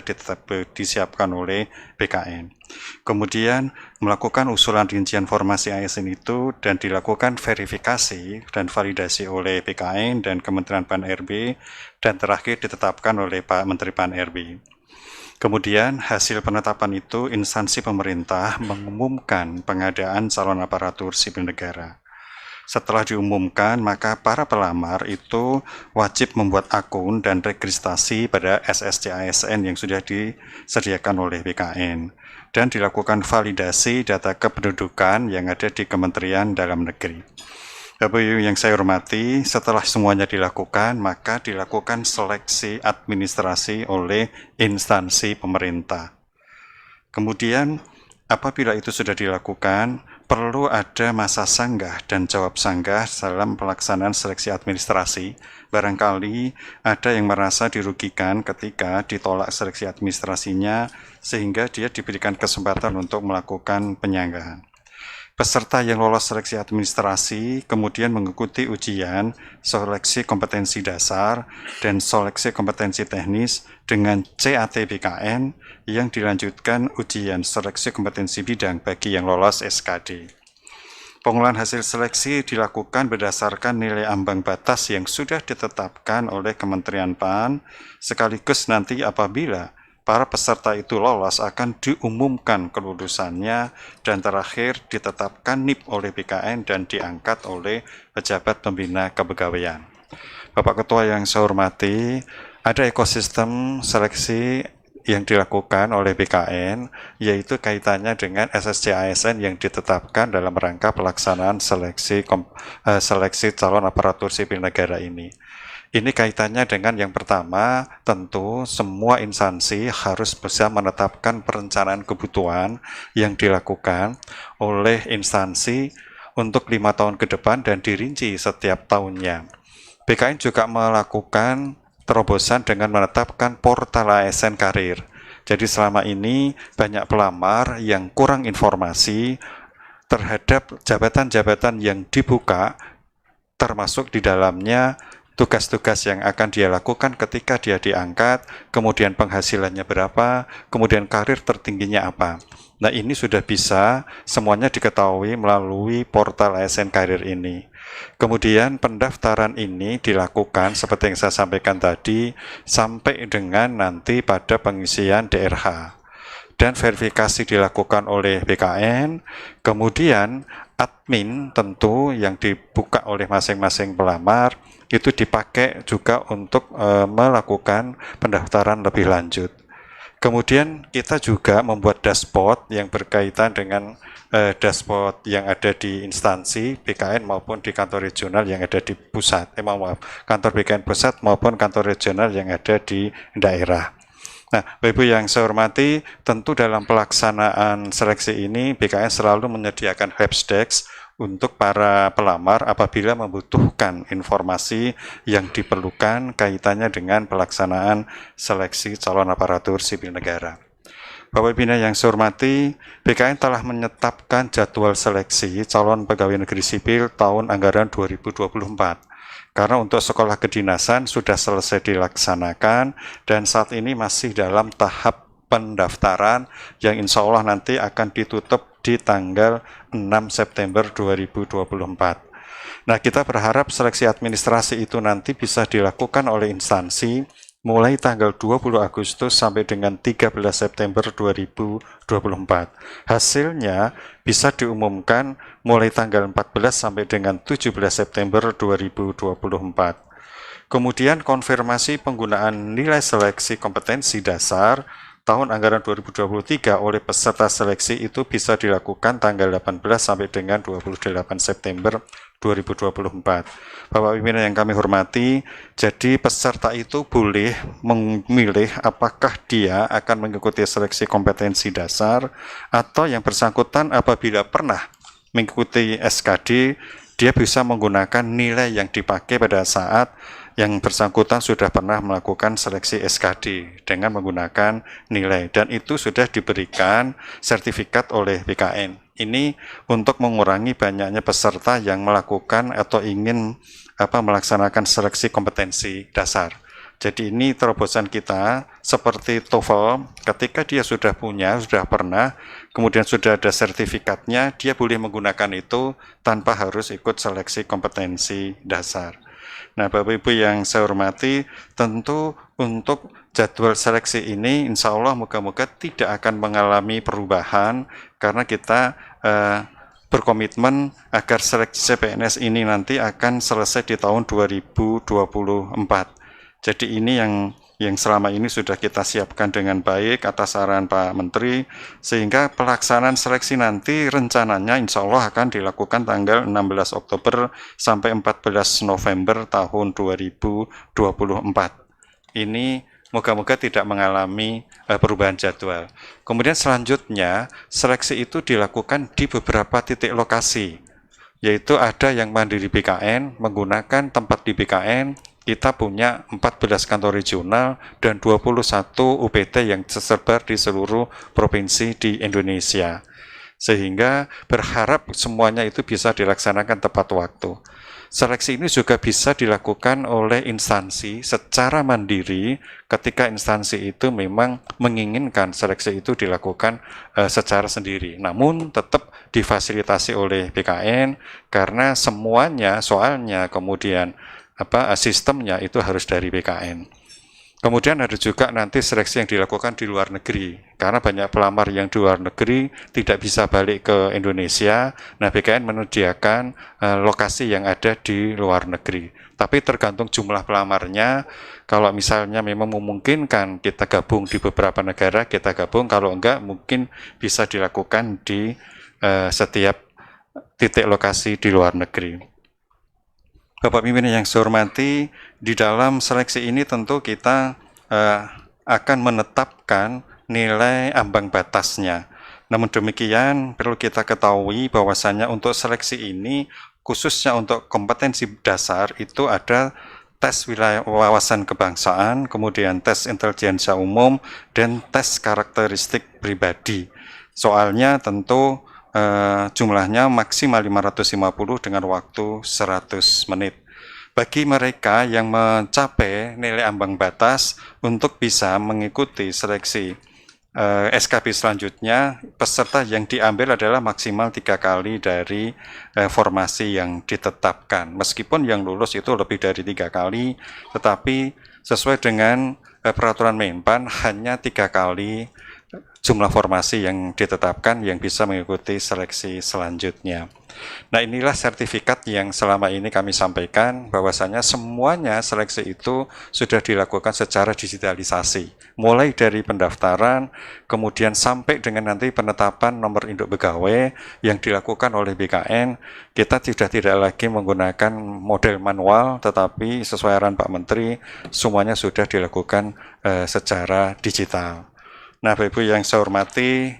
disiapkan oleh BKN. Kemudian melakukan usulan rincian formasi ASN itu dan dilakukan verifikasi dan validasi oleh BKN dan Kementerian Pan-RB, dan terakhir ditetapkan oleh Pak Menteri Pan-RB. Kemudian hasil penetapan itu instansi pemerintah mengumumkan pengadaan calon aparatur sipil negara. Setelah diumumkan, maka para pelamar itu wajib membuat akun dan registrasi pada SSC ASN yang sudah disediakan oleh BKN dan dilakukan validasi data kependudukan yang ada di Kementerian Dalam Negeri. Bapak Ibu yang saya hormati, setelah semuanya dilakukan, maka dilakukan seleksi administrasi oleh instansi pemerintah. Kemudian, apabila itu sudah dilakukan, perlu ada masa sanggah dan jawab sanggah dalam pelaksanaan seleksi administrasi. Barangkali ada yang merasa dirugikan ketika ditolak seleksi administrasinya, sehingga dia diberikan kesempatan untuk melakukan penyanggahan. Peserta yang lolos seleksi administrasi kemudian mengikuti ujian seleksi kompetensi dasar dan seleksi kompetensi teknis dengan CAT BKN yang dilanjutkan ujian seleksi kompetensi bidang bagi yang lolos SKD. Pengolahan hasil seleksi dilakukan berdasarkan nilai ambang batas yang sudah ditetapkan oleh Kementerian PAN, sekaligus nanti apabila para peserta itu lolos akan diumumkan kelulusannya dan terakhir ditetapkan NIP oleh BKN dan diangkat oleh pejabat pembina kepegawaian. Bapak Ketua yang saya hormati, ada ekosistem seleksi yang dilakukan oleh BKN, yaitu kaitannya dengan SSC ASN yang ditetapkan dalam rangka pelaksanaan seleksi calon aparatur sipil negara ini. Ini kaitannya dengan yang pertama, tentu semua instansi harus bisa menetapkan perencanaan kebutuhan yang dilakukan oleh instansi untuk 5 tahun ke depan dan dirinci setiap tahunnya. BKN juga melakukan terobosan dengan menetapkan portal ASN karir. Jadi selama ini banyak pelamar yang kurang informasi terhadap jabatan-jabatan yang dibuka, termasuk di dalamnya tugas-tugas yang akan dia lakukan ketika dia diangkat, kemudian penghasilannya berapa, kemudian karir tertingginya apa. Nah, ini sudah bisa semuanya diketahui melalui portal ASN karir ini. Kemudian pendaftaran ini dilakukan seperti yang saya sampaikan tadi sampai dengan nanti pada pengisian DRH. Dan verifikasi dilakukan oleh BKN, kemudian admin tentu yang dibuka oleh masing-masing pelamar itu dipakai juga untuk melakukan pendaftaran lebih lanjut. Kemudian kita juga membuat dashboard yang berkaitan dengan dashboard yang ada di instansi BKN maupun di kantor regional yang ada di pusat. Kantor BKN pusat maupun kantor regional yang ada di daerah. Nah, Bapak Ibu yang saya hormati, tentu dalam pelaksanaan seleksi ini BKN selalu menyediakan helpdesk untuk para pelamar apabila membutuhkan informasi yang diperlukan kaitannya dengan pelaksanaan seleksi calon aparatur sipil negara. Bapak Ibu yang saya hormati, BKN telah menetapkan jadwal seleksi calon pegawai negeri sipil tahun anggaran 2024. Karena untuk sekolah kedinasan sudah selesai dilaksanakan dan saat ini masih dalam tahap pendaftaran yang insya Allah nanti akan ditutup di tanggal 6 September 2024. Nah, kita berharap seleksi administrasi itu nanti bisa dilakukan oleh instansi mulai tanggal 20 Agustus sampai dengan 13 September 2024. Hasilnya bisa diumumkan mulai tanggal 14 sampai dengan 17 September 2024. Kemudian konfirmasi penggunaan nilai seleksi kompetensi dasar tahun anggaran 2023 oleh peserta seleksi itu bisa dilakukan tanggal 18 sampai dengan 28 September 2024. Bapak pimpinan yang kami hormati, jadi peserta itu boleh memilih apakah dia akan mengikuti seleksi kompetensi dasar atau yang bersangkutan apabila pernah mengikuti SKD, dia bisa menggunakan nilai yang dipakai pada saat yang bersangkutan sudah pernah melakukan seleksi SKD dengan menggunakan nilai dan itu sudah diberikan sertifikat oleh BKN. Ini untuk mengurangi banyaknya peserta yang melakukan atau ingin melaksanakan seleksi kompetensi dasar. Jadi ini terobosan kita seperti TOEFL, ketika dia sudah punya, sudah pernah, kemudian sudah ada sertifikatnya, dia boleh menggunakan itu tanpa harus ikut seleksi kompetensi dasar. Nah, Bapak Ibu yang saya hormati, tentu untuk jadwal seleksi ini insya Allah moga-moga tidak akan mengalami perubahan karena kita berkomitmen agar seleksi CPNS ini nanti akan selesai di tahun 2024. Jadi ini yang selama ini sudah kita siapkan dengan baik atas saran Pak Menteri, sehingga pelaksanaan seleksi nanti rencananya insya Allah akan dilakukan tanggal 16 Oktober sampai 14 November tahun 2024. Ini moga-moga tidak mengalami perubahan jadwal. Kemudian selanjutnya, seleksi itu dilakukan di beberapa titik lokasi, yaitu ada yang mandiri BKN, menggunakan tempat di BKN, kita punya 14 kantor regional dan 21 UPT yang tersebar di seluruh provinsi di Indonesia. Sehingga berharap semuanya itu bisa dilaksanakan tepat waktu. Seleksi ini juga bisa dilakukan oleh instansi secara mandiri ketika instansi itu memang menginginkan seleksi itu dilakukan secara sendiri. Namun tetap difasilitasi oleh BKN karena semuanya soalnya kemudian sistemnya itu harus dari BKN. Kemudian ada juga nanti seleksi yang dilakukan di luar negeri, karena banyak pelamar yang di luar negeri tidak bisa balik ke Indonesia. Nah, BKN menyediakan lokasi yang ada di luar negeri. Tapi tergantung jumlah pelamarnya. Kalau misalnya memang memungkinkan kita gabung di beberapa negara, kita gabung. Kalau enggak, mungkin bisa dilakukan di setiap titik lokasi di luar negeri. Bapak pimpinan yang saya hormati, di dalam seleksi ini tentu kita akan menetapkan nilai ambang batasnya. Namun demikian perlu kita ketahui bahwasanya untuk seleksi ini khususnya untuk kompetensi dasar itu ada tes wawasan kebangsaan, kemudian tes intelijensia umum, dan tes karakteristik pribadi. Soalnya tentu jumlahnya maksimal 550 dengan waktu 100 menit. Bagi mereka yang mencapai nilai ambang batas untuk bisa mengikuti seleksi SKB selanjutnya, peserta yang diambil adalah maksimal 3 kali dari formasi yang ditetapkan. Meskipun yang lulus itu lebih dari 3 kali, tetapi sesuai dengan peraturan Menpan hanya 3 kali jumlah formasi yang ditetapkan yang bisa mengikuti seleksi selanjutnya. Nah, inilah sertifikat yang selama ini kami sampaikan bahwasanya semuanya seleksi itu sudah dilakukan secara digitalisasi. Mulai dari pendaftaran, kemudian sampai dengan nanti penetapan nomor induk pegawai yang dilakukan oleh BKN, kita sudah tidak lagi menggunakan model manual, tetapi sesuai arahan Pak Menteri, semuanya sudah dilakukan secara digital. Nah, Bapak Ibu yang saya hormati,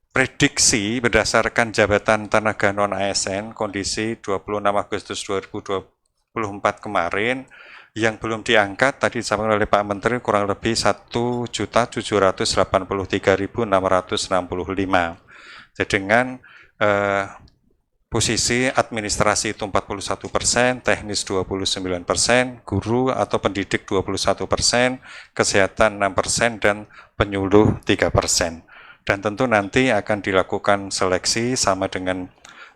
prediksi berdasarkan Jabatan Tenaga Non-ASN kondisi 26 Agustus 2024 kemarin yang belum diangkat tadi disampaikan oleh Pak Menteri kurang lebih 1.783.665. Jadi dengan posisi administrasi itu 41%, teknis 29%, guru atau pendidik 21%, kesehatan 6%, dan penyuluh 3%. Dan tentu nanti akan dilakukan seleksi sama dengan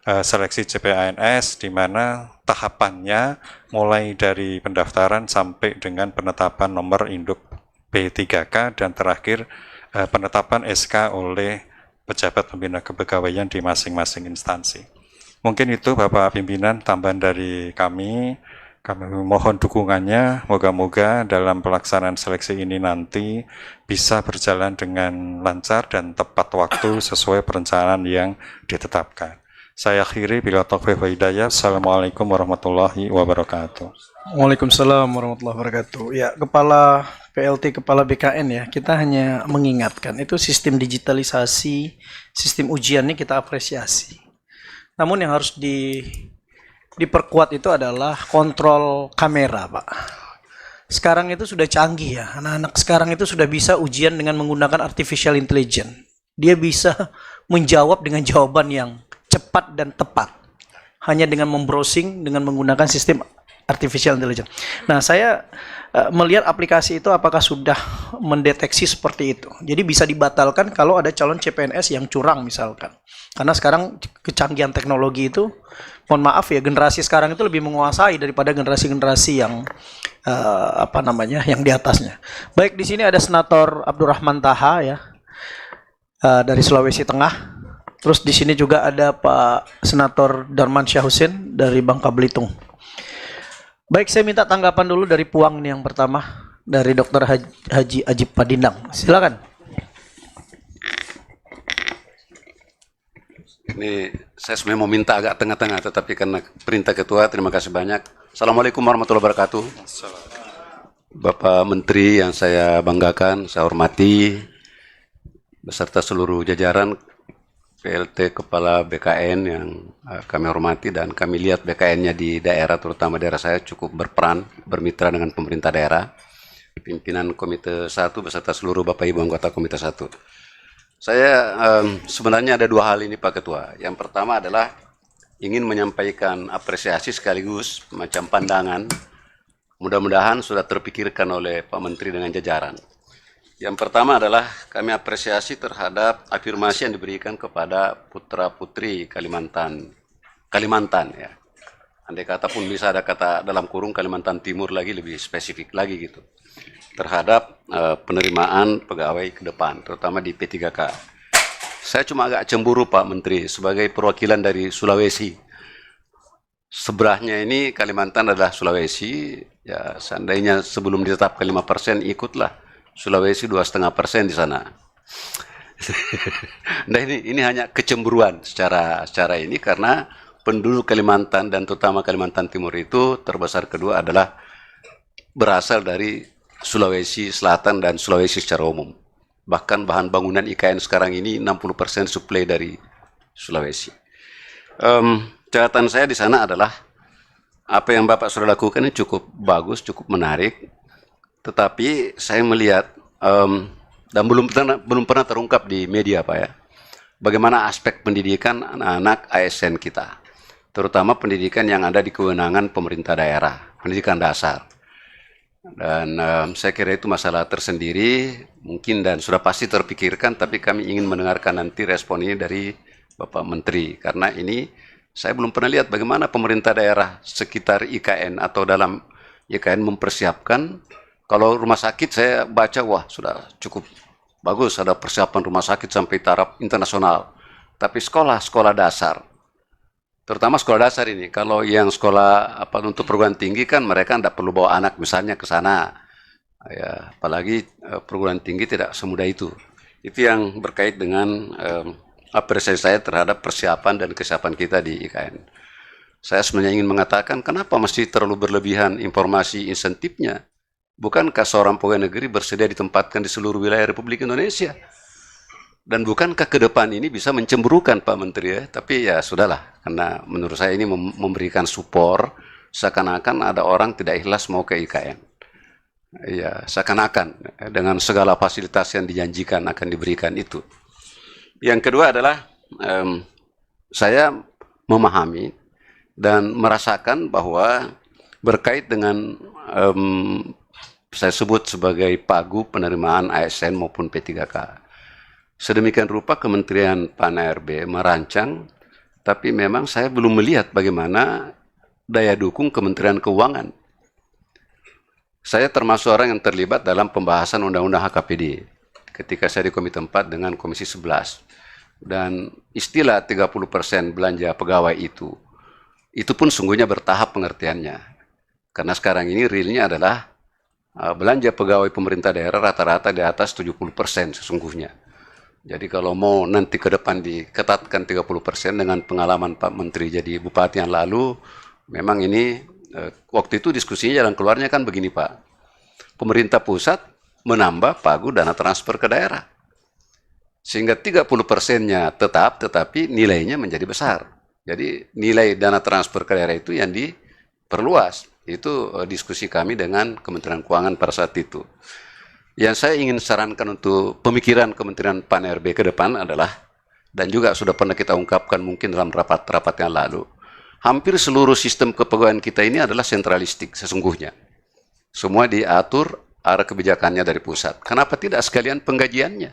seleksi CPNS, di mana tahapannya mulai dari pendaftaran sampai dengan penetapan nomor induk P3K dan terakhir penetapan SK oleh pejabat pembina kepegawaian di masing-masing instansi. Mungkin itu Bapak Pimpinan tambahan dari kami. Kami mohon dukungannya, moga-moga dalam pelaksanaan seleksi ini nanti bisa berjalan dengan lancar dan tepat waktu sesuai perencanaan yang ditetapkan. Saya akhiri bila taufiq wa hidayah. Assalamualaikum warahmatullahi wabarakatuh. Waalaikumsalam warahmatullahi wabarakatuh. Ya, Kepala PLT, Kepala BKN ya, kita hanya mengingatkan itu sistem digitalisasi, sistem ujiannya kita apresiasi. Namun yang harus diperkuat itu adalah kontrol kamera, Pak. Sekarang itu sudah canggih ya, anak-anak sekarang itu sudah bisa ujian dengan menggunakan artificial intelligence. Dia bisa menjawab dengan jawaban yang cepat dan tepat, hanya dengan membrowsing dengan menggunakan sistem artificial intelligence. Nah, saya melihat aplikasi itu apakah sudah mendeteksi seperti itu. Jadi bisa dibatalkan kalau ada calon CPNS yang curang misalkan. Karena sekarang kecanggihan teknologi itu, mohon maaf ya, generasi sekarang itu lebih menguasai daripada generasi-generasi yang yang di atasnya. Baik, di sini ada Senator Abdurrahman Taha ya, dari Sulawesi Tengah. Terus di sini juga ada Pak Senator Darman Syah Husin dari Bangka Belitung. Baik, saya minta tanggapan dulu dari Puang nih yang pertama, dari Dr. Haji Ajib Padindang. Silakan. Ini saya sebenarnya mau minta agak tengah-tengah, tetapi karena perintah ketua, terima kasih banyak. Assalamualaikum warahmatullahi wabarakatuh. Bapak Menteri yang saya banggakan, saya hormati, beserta seluruh jajaran PLT Kepala BKN yang kami hormati, dan kami lihat BKN-nya di daerah, terutama daerah saya, cukup berperan, bermitra dengan pemerintah daerah, pimpinan Komite 1 beserta seluruh Bapak Ibu anggota Komite 1. Saya sebenarnya ada dua hal ini Pak Ketua. Yang pertama adalah ingin menyampaikan apresiasi sekaligus macam pandangan, mudah-mudahan sudah terpikirkan oleh Pak Menteri dengan jajaran. Yang pertama adalah kami apresiasi terhadap afirmasi yang diberikan kepada putra-putri Kalimantan ya. andai kata pun bisa ada kata dalam kurung Kalimantan Timur lagi lebih spesifik lagi gitu terhadap penerimaan pegawai ke depan, terutama di P3K. Saya cuma agak cemburu Pak Menteri sebagai perwakilan dari Sulawesi. Sebelahnya ini Kalimantan adalah Sulawesi, ya seandainya sebelum ditetapkan 5% ikutlah Sulawesi 2,5% di sana. Nah ini hanya kecemburuan secara ini karena penduduk Kalimantan dan terutama Kalimantan Timur itu terbesar kedua adalah berasal dari Sulawesi Selatan dan Sulawesi secara umum. Bahkan bahan bangunan IKN sekarang ini 60% suplai dari Sulawesi. Catatan saya di sana adalah apa yang Bapak sudah lakukan ini cukup bagus, cukup menarik. Tetapi saya melihat dan belum pernah terungkap di media Pak ya, bagaimana aspek pendidikan anak-anak ASN kita, terutama pendidikan yang ada di kewenangan pemerintah daerah, pendidikan dasar. Dan saya kira itu masalah tersendiri, mungkin dan sudah pasti terpikirkan, tapi kami ingin mendengarkan nanti respon ini dari Bapak Menteri, karena ini saya belum pernah lihat bagaimana pemerintah daerah sekitar IKN atau dalam IKN mempersiapkan. Kalau rumah sakit saya baca, wah sudah cukup bagus, ada persiapan rumah sakit sampai taraf internasional. Tapi sekolah dasar, terutama sekolah dasar ini, kalau yang sekolah untuk perguruan tinggi kan mereka tidak perlu bawa anak misalnya ke sana. Ya, apalagi perguruan tinggi tidak semudah itu. Itu yang berkait dengan apresiasi saya terhadap persiapan dan kesiapan kita di IKN. Saya sebenarnya ingin mengatakan kenapa mesti terlalu berlebihan informasi insentifnya. Bukankah seorang pegawai negeri bersedia ditempatkan di seluruh wilayah Republik Indonesia? Dan bukankah ke depan ini bisa mencemburukan Pak Menteri ya? Tapi ya sudahlah, karena menurut saya ini memberikan support, seakan-akan ada orang tidak ikhlas mau ke IKN. Ya, seakan-akan dengan segala fasilitas yang dijanjikan akan diberikan itu. Yang kedua adalah saya memahami dan merasakan bahwa berkait dengan saya sebut sebagai pagu penerimaan ASN maupun P3K. Sedemikian rupa Kementerian PAN-RB merancang, tapi memang saya belum melihat bagaimana daya dukung Kementerian Keuangan. Saya termasuk orang yang terlibat dalam pembahasan Undang-Undang HKPD ketika saya di Komisi 4 dengan Komisi 11. Dan istilah 30% belanja pegawai itu pun sungguhnya bertahap pengertiannya. Karena sekarang ini realnya adalah belanja pegawai pemerintah daerah rata-rata di atas 70% sesungguhnya. Jadi kalau mau nanti ke depan diketatkan 30% dengan pengalaman Pak Menteri jadi bupati yang lalu, memang ini waktu itu diskusinya jalan keluarnya kan begini Pak. Pemerintah pusat menambah pagu dana transfer ke daerah. Sehingga 30%-nya tetap, tetapi nilainya menjadi besar. Jadi nilai dana transfer ke daerah itu yang diperluas. Itu diskusi kami dengan Kementerian Keuangan pada saat itu. Yang saya ingin sarankan untuk pemikiran Kementerian PAN-RB ke depan adalah, dan juga sudah pernah kita ungkapkan mungkin dalam rapat-rapat yang lalu, hampir seluruh sistem kepegawaian kita ini adalah sentralistik sesungguhnya. Semua diatur arah kebijakannya dari pusat. Kenapa tidak sekalian penggajiannya?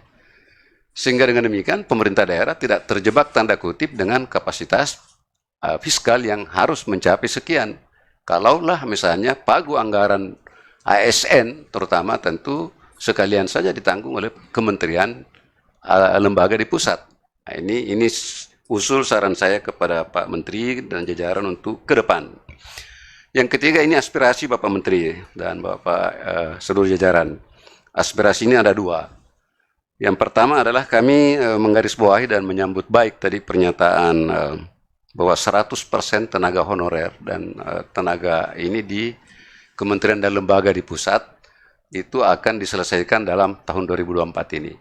Sehingga dengan demikian pemerintah daerah tidak terjebak tanda kutip dengan kapasitas fiskal yang harus mencapai sekian. Kalaulah misalnya pagu anggaran ASN terutama tentu sekalian saja ditanggung oleh kementerian lembaga di pusat. Nah, ini usul saran saya kepada Pak Menteri dan jajaran untuk ke depan. Yang ketiga ini aspirasi Bapak Menteri dan Bapak seluruh jajaran. Aspirasi ini ada dua. Yang pertama adalah kami menggarisbawahi dan menyambut baik tadi pernyataan bahwa 100% tenaga honorer dan tenaga ini di kementerian dan lembaga di pusat itu akan diselesaikan dalam tahun 2024 ini.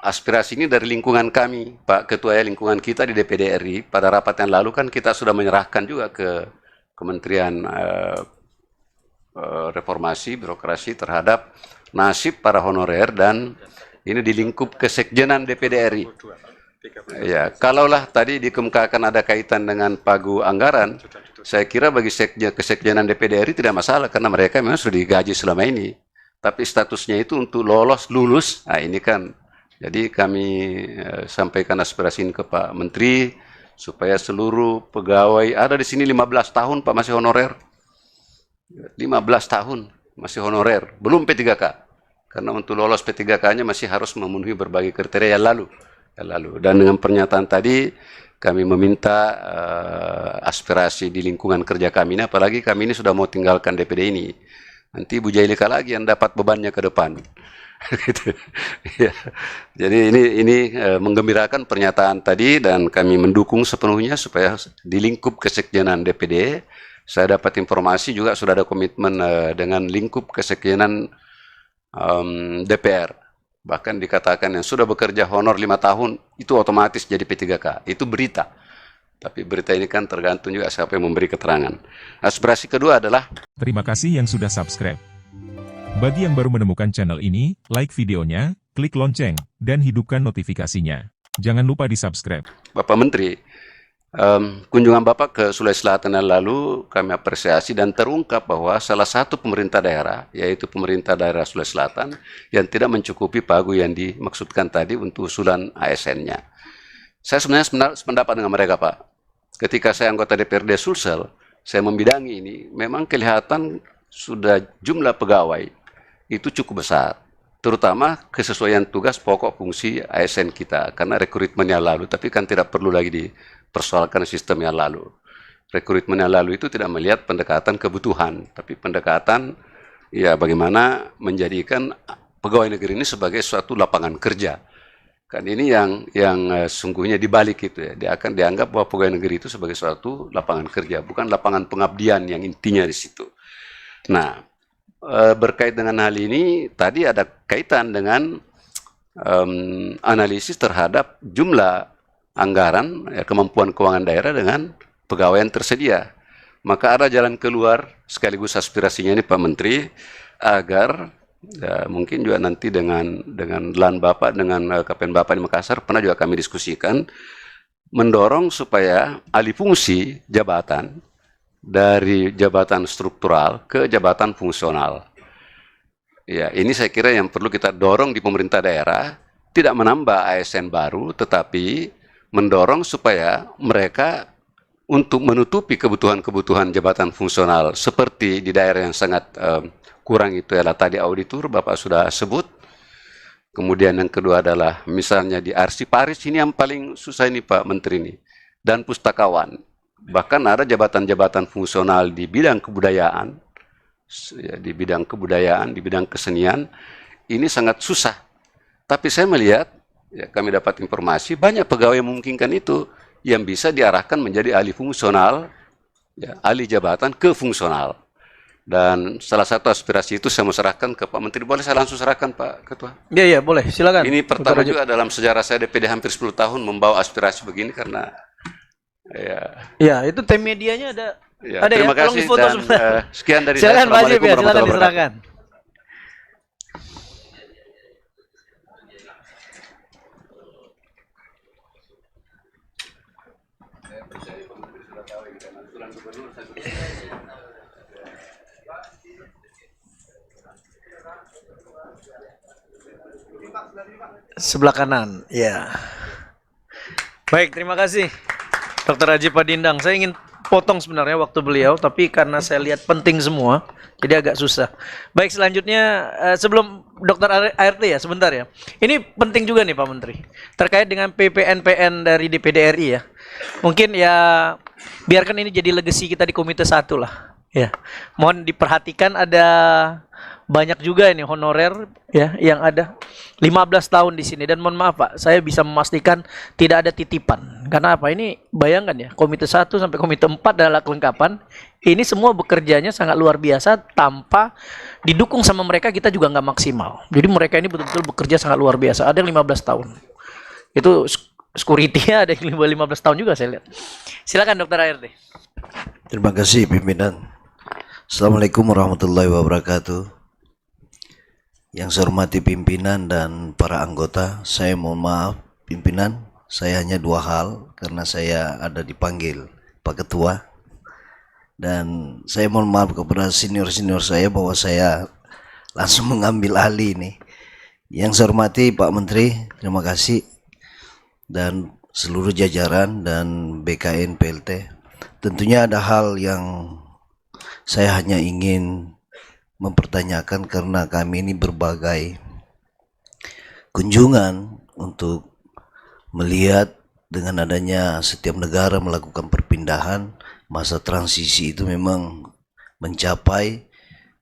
Aspirasi ini dari lingkungan kami, Pak Ketua lingkungan kita di DPD RI, pada rapat yang lalu kan kita sudah menyerahkan juga ke Kementerian Reformasi, Birokrasi terhadap nasib para honorer dan ini di lingkup kesekjenan DPD RI. Ya, kalaulah tadi dikemukakan ada kaitan dengan pagu anggaran, saya kira bagi kesekjenan DPD RI tidak masalah karena mereka memang sudah digaji selama ini. Tapi statusnya itu untuk lulus, nah ini kan. Jadi kami sampaikan aspirasi ini ke Pak Menteri supaya seluruh pegawai ada di sini 15 tahun Pak masih honorer. 15 tahun masih honorer, belum P3K. Karena untuk lolos P3K-nya masih harus memenuhi berbagai kriteria yang lalu. Dan dengan pernyataan tadi kami meminta aspirasi di lingkungan kerja kami ini, apalagi kami ini sudah mau tinggalkan DPD ini. Nanti Bu Jailika lagi yang dapat bebannya ke depan. Gitu. Ya. Jadi ini menggembirakan pernyataan tadi dan kami mendukung sepenuhnya supaya di lingkup kesekjenan DPD saya dapat informasi juga sudah ada komitmen dengan lingkup kesekjenan DPR. Bahkan dikatakan yang sudah bekerja honor 5 tahun itu otomatis jadi P3K. Itu berita. Tapi berita ini kan tergantung juga siapa yang memberi keterangan. Aspirasi kedua adalah Terima kasih yang sudah subscribe. Bagi yang baru menemukan channel ini, like videonya, klik lonceng, dan hidupkan notifikasinya. Jangan lupa di-subscribe. Bapak Menteri, kunjungan Bapak ke Sulawesi Selatan yang lalu kami apresiasi dan terungkap bahwa salah satu pemerintah daerah, yaitu pemerintah daerah Sulawesi Selatan, yang tidak mencukupi pagu yang dimaksudkan tadi untuk usulan ASN-nya. Saya sebenarnya sependapat dengan mereka, Pak. Ketika saya anggota DPRD Sulsel, saya membidangi ini, memang kelihatan sudah jumlah pegawai itu cukup besar. Terutama kesesuaian tugas pokok fungsi ASN kita. Karena rekrutmen yang lalu, tapi kan tidak perlu lagi dipersoalkan sistem yang lalu. Rekrutmen yang lalu itu tidak melihat pendekatan kebutuhan, tapi pendekatan ya bagaimana menjadikan pegawai negeri ini sebagai suatu lapangan kerja. Kan ini yang sungguhnya dibalik itu ya. Dia akan dianggap bahwa pegawai negeri itu sebagai suatu lapangan kerja, bukan lapangan pengabdian yang intinya di situ. Nah, berkait dengan hal ini, tadi ada kaitan dengan analisis terhadap jumlah anggaran, kemampuan keuangan daerah dengan pegawai yang tersedia. Maka ada jalan keluar, sekaligus aspirasinya ini Pak Menteri, agar mungkin juga nanti dengan LAN Bapak, dengan KPN Bapak di Makassar, pernah juga kami diskusikan, mendorong supaya alih fungsi jabatan dari jabatan struktural ke jabatan fungsional. Ya, ini saya kira yang perlu kita dorong di pemerintah daerah, tidak menambah ASN baru, tetapi mendorong supaya mereka untuk menutupi kebutuhan-kebutuhan jabatan fungsional, seperti di daerah yang sangat kurang itu adalah tadi auditor, Bapak sudah sebut. Kemudian yang kedua adalah misalnya di arsiparis, ini yang paling susah ini Pak Menteri ini, dan pustakawan. Bahkan ada jabatan-jabatan fungsional di bidang kebudayaan, di bidang kesenian, ini sangat susah. Tapi saya melihat, ya kami dapat informasi, banyak pegawai yang memungkinkan itu, yang bisa diarahkan menjadi ahli fungsional, ya, ahli jabatan ke fungsional. Dan salah satu aspirasi itu saya mau serahkan ke Pak Menteri. Boleh saya langsung serahkan Pak Ketua? Iya, boleh. Silakan. Ini pertama juga dalam sejarah saya DPD hampir 10 tahun membawa aspirasi begini karena ya itu tim medianya ada. ya, Ada terima ya, tolong kasih difoto dan sebentar. sekian dari Silakan saya. Pak Ajib ya, Assalamualaikum silakan warahmatullahi wabarakatuh. diserahkan. Sebelah kanan, ya. Baik, terima kasih Dr. Haji Padindang. Saya ingin potong sebenarnya waktu beliau, tapi karena saya lihat penting semua, jadi agak susah. Baik, selanjutnya sebelum Dr. ART ya, sebentar ya. Ini penting juga nih Pak Menteri, terkait dengan PPNPN dari DPD RI ya. Mungkin ya biarkan ini jadi legacy kita di Komite 1 lah. Ya, mohon diperhatikan, ada banyak juga ini honorer ya yang ada 15 tahun di sini, dan mohon maaf Pak, saya bisa memastikan tidak ada titipan. Karena apa? Ini bayangkan ya, Komite 1 sampai Komite 4 adalah kelengkapan. Ini semua bekerjanya sangat luar biasa, tanpa didukung sama mereka kita juga nggak maksimal. Jadi mereka ini betul-betul bekerja sangat luar biasa. Ada yang 15 tahun. Itu security-nya ada yang 15 tahun juga saya lihat. Silakan Dr. ART. Terima kasih pimpinan. Assalamualaikum warahmatullahi wabarakatuh. Yang saya hormati pimpinan dan para anggota, saya mohon maaf pimpinan, saya hanya 2 hal karena saya ada dipanggil Pak Ketua, dan saya mohon maaf kepada senior-senior saya bahwa saya langsung mengambil alih ini. Yang saya hormati Pak Menteri, terima kasih, dan seluruh jajaran dan BKN PLT. Tentunya ada hal yang saya hanya ingin mempertanyakan karena kami ini berbagai kunjungan untuk melihat dengan adanya setiap negara melakukan perpindahan, masa transisi itu memang mencapai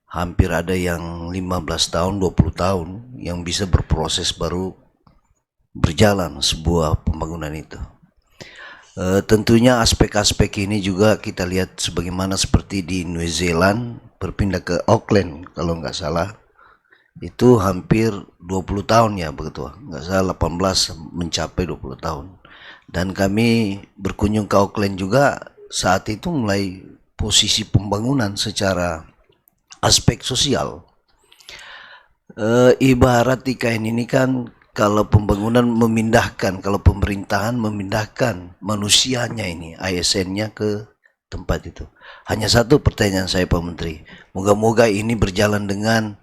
hampir ada yang 15 tahun, 20 tahun yang bisa berproses baru berjalan sebuah pembangunan itu. Tentunya aspek-aspek ini juga kita lihat sebagaimana seperti di New Zealand berpindah ke Auckland kalau nggak salah itu hampir 20 tahun ya begitu, nggak salah 18 mencapai 20 tahun. Dan kami berkunjung ke Auckland juga saat itu mulai posisi pembangunan secara aspek sosial. Ibarat IKN ini kan kalau pembangunan memindahkan, kalau pemerintahan memindahkan manusianya ini, ASN-nya ke tempat itu. Hanya satu pertanyaan saya Pak Menteri, moga-moga ini berjalan dengan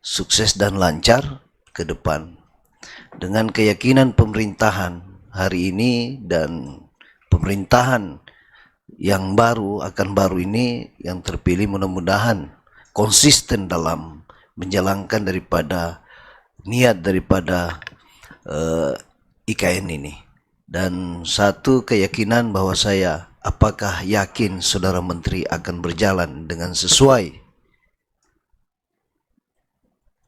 sukses dan lancar ke depan. Dengan keyakinan pemerintahan hari ini dan pemerintahan yang baru akan baru ini yang terpilih mudah-mudahan konsisten dalam menjalankan daripada niat daripada IKN ini. Dan satu keyakinan bahwa saya, apakah yakin Saudara Menteri akan berjalan dengan sesuai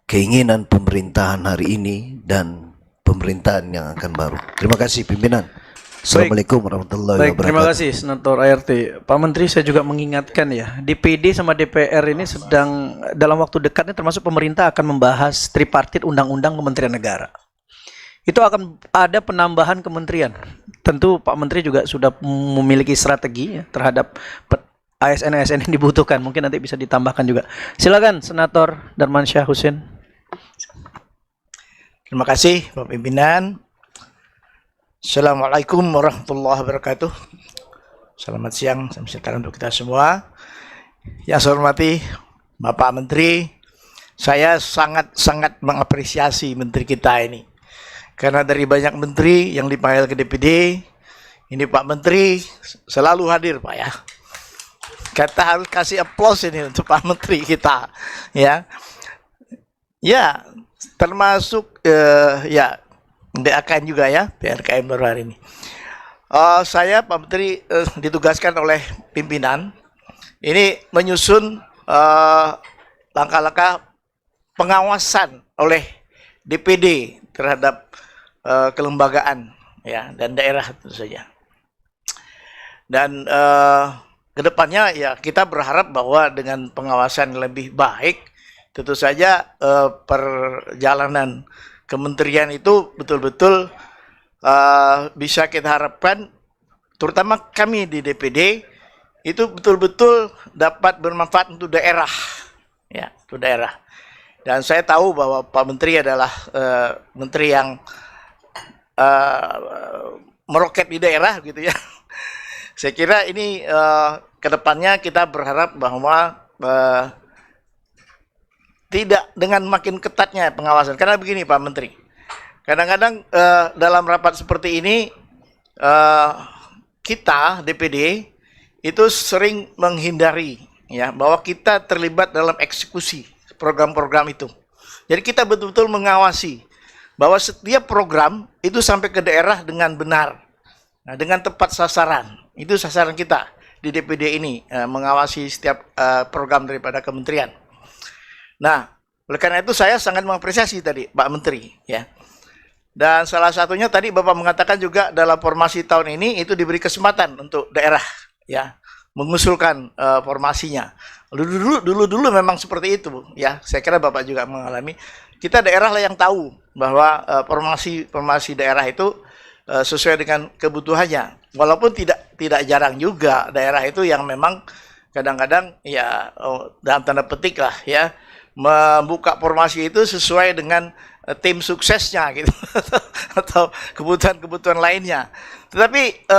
keinginan pemerintahan hari ini dan pemerintahan yang akan baru. Terima kasih pimpinan. Assalamualaikum warahmatullahi Baik, wabarakatuh. terima kasih Senator ART. Pak Menteri, saya juga mengingatkan ya, DPD sama DPR ini sedang dalam waktu dekat ini termasuk pemerintah akan membahas tripartit undang-undang Kementerian Negara. Itu akan ada penambahan kementerian. Tentu Pak Menteri juga sudah memiliki strategi ya, terhadap ASN-ASN yang dibutuhkan. Mungkin nanti bisa ditambahkan juga. Silakan Senator Darmansyah Husin. Terima kasih Bapak Pimpinan. Assalamualaikum warahmatullahi wabarakatuh. Selamat siang, salam sejahtera untuk kita semua. Yang saya hormati Bapak Menteri, saya sangat mengapresiasi Menteri kita ini. Karena dari banyak Menteri yang dipanggil ke DPD, ini Pak Menteri selalu hadir Pak ya. Kita harus kasih aplaus ini untuk Pak Menteri kita. Ya, termasuk ya DAKN juga ya, PRKM baru hari ini. Saya Pak Menteri ditugaskan oleh pimpinan ini menyusun langkah-langkah pengawasan oleh DPD terhadap kelembagaan ya dan daerah tentu saja. Dan kedepannya ya kita berharap bahwa dengan pengawasan lebih baik tentu saja perjalanan kementerian itu betul-betul bisa kita harapkan, terutama kami di DPD itu betul-betul dapat bermanfaat untuk daerah, ya, untuk daerah. Dan saya tahu bahwa Pak Menteri adalah menteri yang meroket di daerah, gitu ya. Saya kira ini kedepannya kita berharap bahwa tidak dengan makin ketatnya pengawasan. Karena begini Pak Menteri, kadang-kadang dalam rapat seperti ini kita DPD itu sering menghindari ya bahwa kita terlibat dalam eksekusi program-program itu. Jadi kita betul-betul mengawasi bahwa setiap program itu sampai ke daerah dengan benar, nah, dengan tepat sasaran. Itu sasaran kita di DPD ini, mengawasi setiap program daripada kementerian. Nah, oleh karena itu saya sangat mengapresiasi tadi Pak Menteri ya. Dan salah satunya tadi Bapak mengatakan juga dalam formasi tahun ini itu diberi kesempatan untuk daerah ya mengusulkan formasinya. Dulu memang seperti itu ya. Saya kira Bapak juga mengalami. Kita daerah lah yang tahu bahwa formasi daerah itu sesuai dengan kebutuhannya. Walaupun tidak jarang juga daerah itu yang memang kadang-kadang ya dalam tanda petik lah ya membuka formasi itu sesuai dengan tim suksesnya gitu atau kebutuhan-kebutuhan lainnya. Tetapi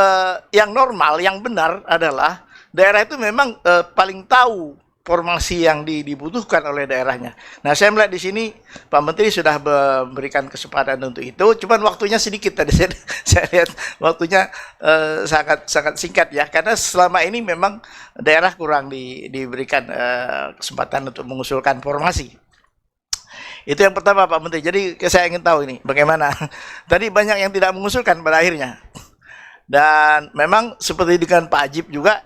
yang normal, yang benar adalah daerah itu memang paling tahu formasi yang dibutuhkan oleh daerahnya. Nah, saya melihat di sini Pak Menteri sudah memberikan kesempatan untuk itu, cuman waktunya sedikit tadi saya lihat waktunya sangat singkat ya, karena selama ini memang daerah kurang diberikan kesempatan untuk mengusulkan formasi. Itu yang pertama Pak Menteri. Jadi saya ingin tahu ini bagaimana. Tadi banyak yang tidak mengusulkan pada akhirnya. Dan memang seperti dengan Pak Ajib juga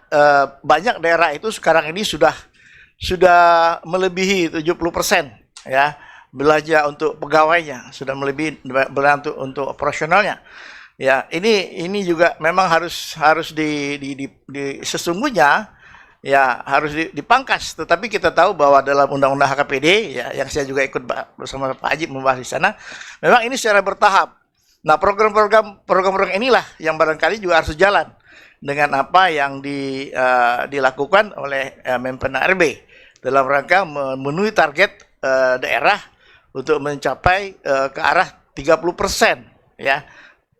banyak daerah itu sekarang ini sudah melebihi 70% ya belanja untuk pegawainya, sudah melebihi belanja untuk operasionalnya. Ya, ini juga memang harus sesungguhnya ya harus dipangkas, tetapi kita tahu bahwa dalam undang-undang HKPD ya yang saya juga ikut bersama Pak Ajib membahas di sana, memang ini secara bertahap. Nah, program-program inilah yang barangkali juga harus jalan dengan apa yang dilakukan oleh Menpan RB dalam rangka memenuhi target daerah untuk mencapai ke arah 30% ya.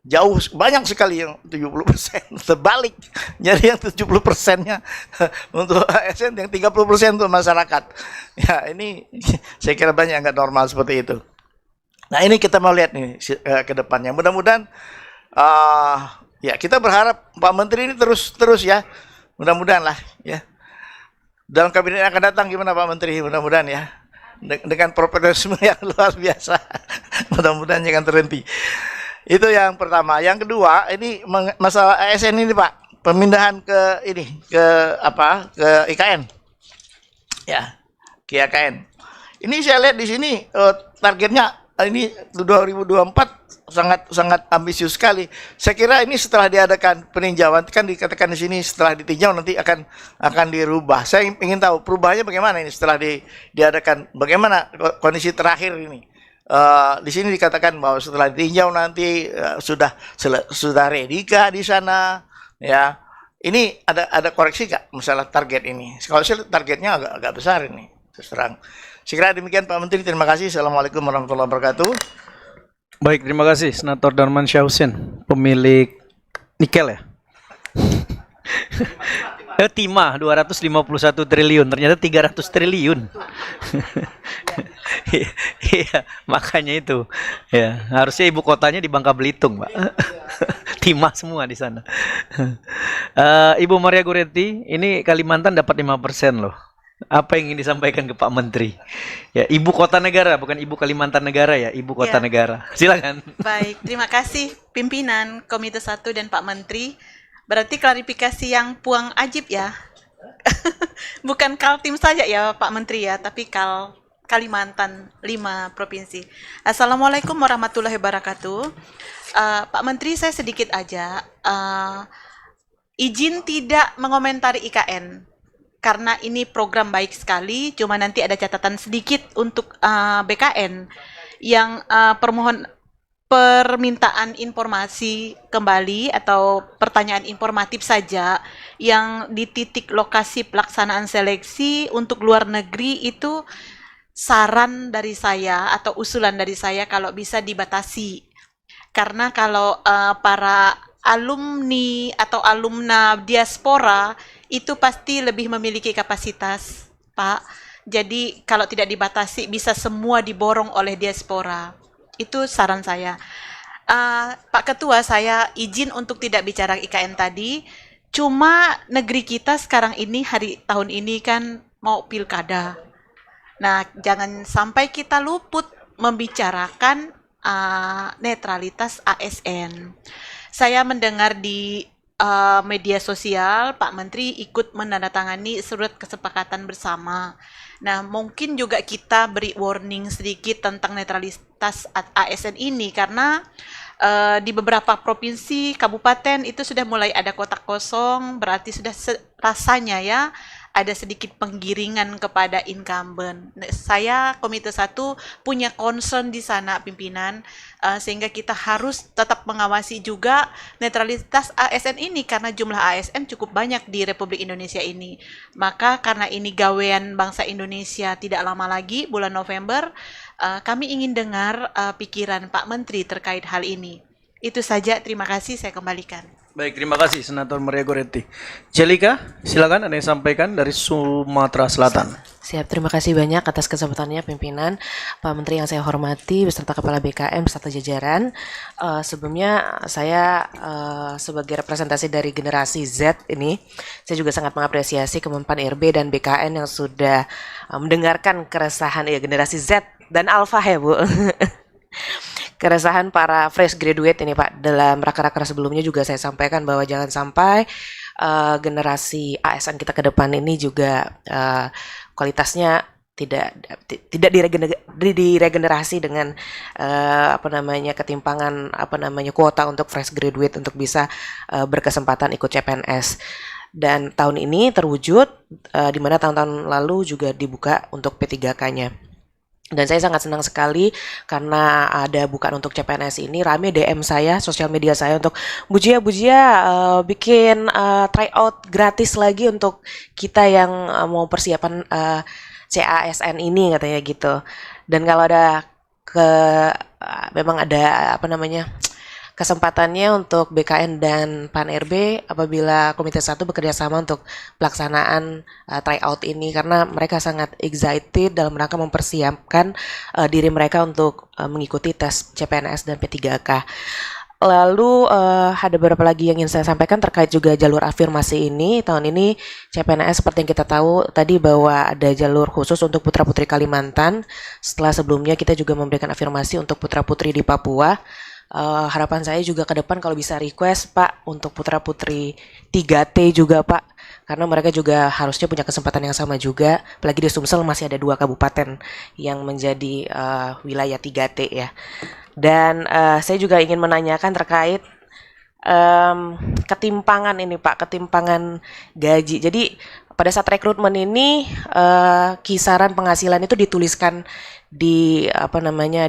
Jauh banyak sekali yang 70% terbalik. Jadi yang 70%-nya untuk ASN, yang 30% untuk masyarakat. Ya, ini saya kira banyak yang nggak normal seperti itu. Nah, ini kita mau lihat nih ke depannya. Mudah-mudahan ya kita berharap Pak Menteri ini terus ya. Mudah-mudahan lah ya. Dalam kabinet yang akan datang gimana Pak Menteri? Mudah-mudahan ya. Dengan profesionalisme yang luar biasa. Mudah-mudahan jangan terhenti. Itu yang pertama. Yang kedua, ini masalah ASN ini Pak, pemindahan ke IKN. Ya, ke IKN. Ini saya lihat di sini targetnya ini 2024 sangat ambisius sekali. Saya kira ini setelah diadakan peninjauan, kan dikatakan di sini setelah ditinjau nanti akan dirubah. Saya ingin tahu perubahannya bagaimana ini setelah diadakan, bagaimana kondisi terakhir ini. Di sini dikatakan bahwa setelah ditinjau nanti sudah ready kah di sana ya. Ini ada koreksi nggak masalah target ini? Kalau saya targetnya agak besar ini terus terang. Sekira demikian Pak Menteri, terima kasih. Assalamualaikum warahmatullahi wabarakatuh. Baik, terima kasih Senator Darman Syah Husin, pemilik nikel ya. Timah 251 triliun, ternyata 300 triliun. Iya, makanya itu. Ya, harusnya ibu kotanya di Bangka Belitung, Pak. Timah semua di sana. Ibu Maria Guretti, ini Kalimantan dapat 5% loh. Apa yang ingin disampaikan ke Pak Menteri? Ya, ibu kota negara, bukan ibu Kalimantan negara ya, ibu kota negara. Silakan. Baik, terima kasih pimpinan Komite 1 dan Pak Menteri. Berarti klarifikasi yang Puang Ajib ya. Bukan Kaltim saja ya Pak Menteri ya, tapi Kalimantan 5 provinsi. Assalamualaikum warahmatullahi wabarakatuh. Pak Menteri, saya sedikit aja izin tidak mengomentari IKN karena ini program baik sekali. Cuma nanti ada catatan sedikit untuk BKN yang permintaan informasi kembali atau pertanyaan informatif saja yang di titik lokasi pelaksanaan seleksi untuk luar negeri itu saran dari saya atau usulan dari saya kalau bisa dibatasi. Karena kalau para alumni atau alumna diaspora itu pasti lebih memiliki kapasitas, Pak. Jadi kalau tidak dibatasi bisa semua diborong oleh diaspora. Itu saran saya. Pak Ketua, saya izin untuk tidak bicara IKN tadi. Cuma negeri kita sekarang ini, tahun ini kan mau pilkada. Nah, jangan sampai kita luput membicarakan netralitas ASN. Saya mendengar di media sosial Pak Menteri ikut menandatangani surat kesepakatan bersama. Nah, mungkin juga kita beri warning sedikit tentang netralitas ASN ini karena di beberapa provinsi, kabupaten itu sudah mulai ada kotak kosong, berarti sudah rasanya ya ada sedikit penggiringan kepada incumbent. Saya Komite 1 punya concern di sana pimpinan, sehingga kita harus tetap mengawasi juga netralitas ASN ini karena jumlah ASN cukup banyak di Republik Indonesia ini. Maka karena ini gawean bangsa Indonesia tidak lama lagi, bulan November, kami ingin dengar pikiran Pak Menteri terkait hal ini. Itu saja, terima kasih, saya kembalikan. Baik, terima kasih Senator Maria Goretti. Jelika, silakan ada yang sampaikan dari Sumatera Selatan. Siap, terima kasih banyak atas kesempatannya pimpinan, Pak Menteri yang saya hormati, beserta Kepala BKM, beserta jajaran. Sebelumnya saya sebagai representasi dari generasi Z ini, saya juga sangat mengapresiasi Kemenpan RB dan BKN yang sudah mendengarkan keresahan generasi Z dan Alpha ya Bu. Keresahan para fresh graduate ini Pak. Dalam raker-raker sebelumnya juga saya sampaikan bahwa jangan sampai generasi ASN kita ke depan ini juga kualitasnya tidak diregenerasi dengan ketimpangan kuota untuk fresh graduate untuk bisa berkesempatan ikut CPNS. Dan tahun ini terwujud di mana tahun-tahun lalu juga dibuka untuk P3K-nya. Dan saya sangat senang sekali karena ada bukaan untuk CPNS ini, rame DM saya, sosial media saya untuk Bujia bikin tryout gratis lagi untuk kita yang mau persiapan CASN ini katanya gitu. Dan kalau ada memang ada kesempatannya untuk BKN dan PAN RB apabila Komite 1 bekerja sama untuk pelaksanaan tryout ini karena mereka sangat excited dalam rangka mempersiapkan diri mereka untuk mengikuti tes CPNS dan P3K. Lalu ada beberapa lagi yang ingin saya sampaikan terkait juga jalur afirmasi ini. Tahun ini CPNS seperti yang kita tahu tadi bahwa ada jalur khusus untuk putra-putri Kalimantan. Setelah sebelumnya kita juga memberikan afirmasi untuk putra-putri di Papua. Harapan saya juga ke depan kalau bisa request Pak untuk putra-putri 3T juga Pak, karena mereka juga harusnya punya kesempatan yang sama juga, apalagi di Sumsel masih ada 2 kabupaten yang menjadi wilayah 3T ya. Dan saya juga ingin menanyakan terkait ketimpangan ini Pak, ketimpangan gaji. Jadi pada saat rekrutmen ini kisaran penghasilan itu dituliskan di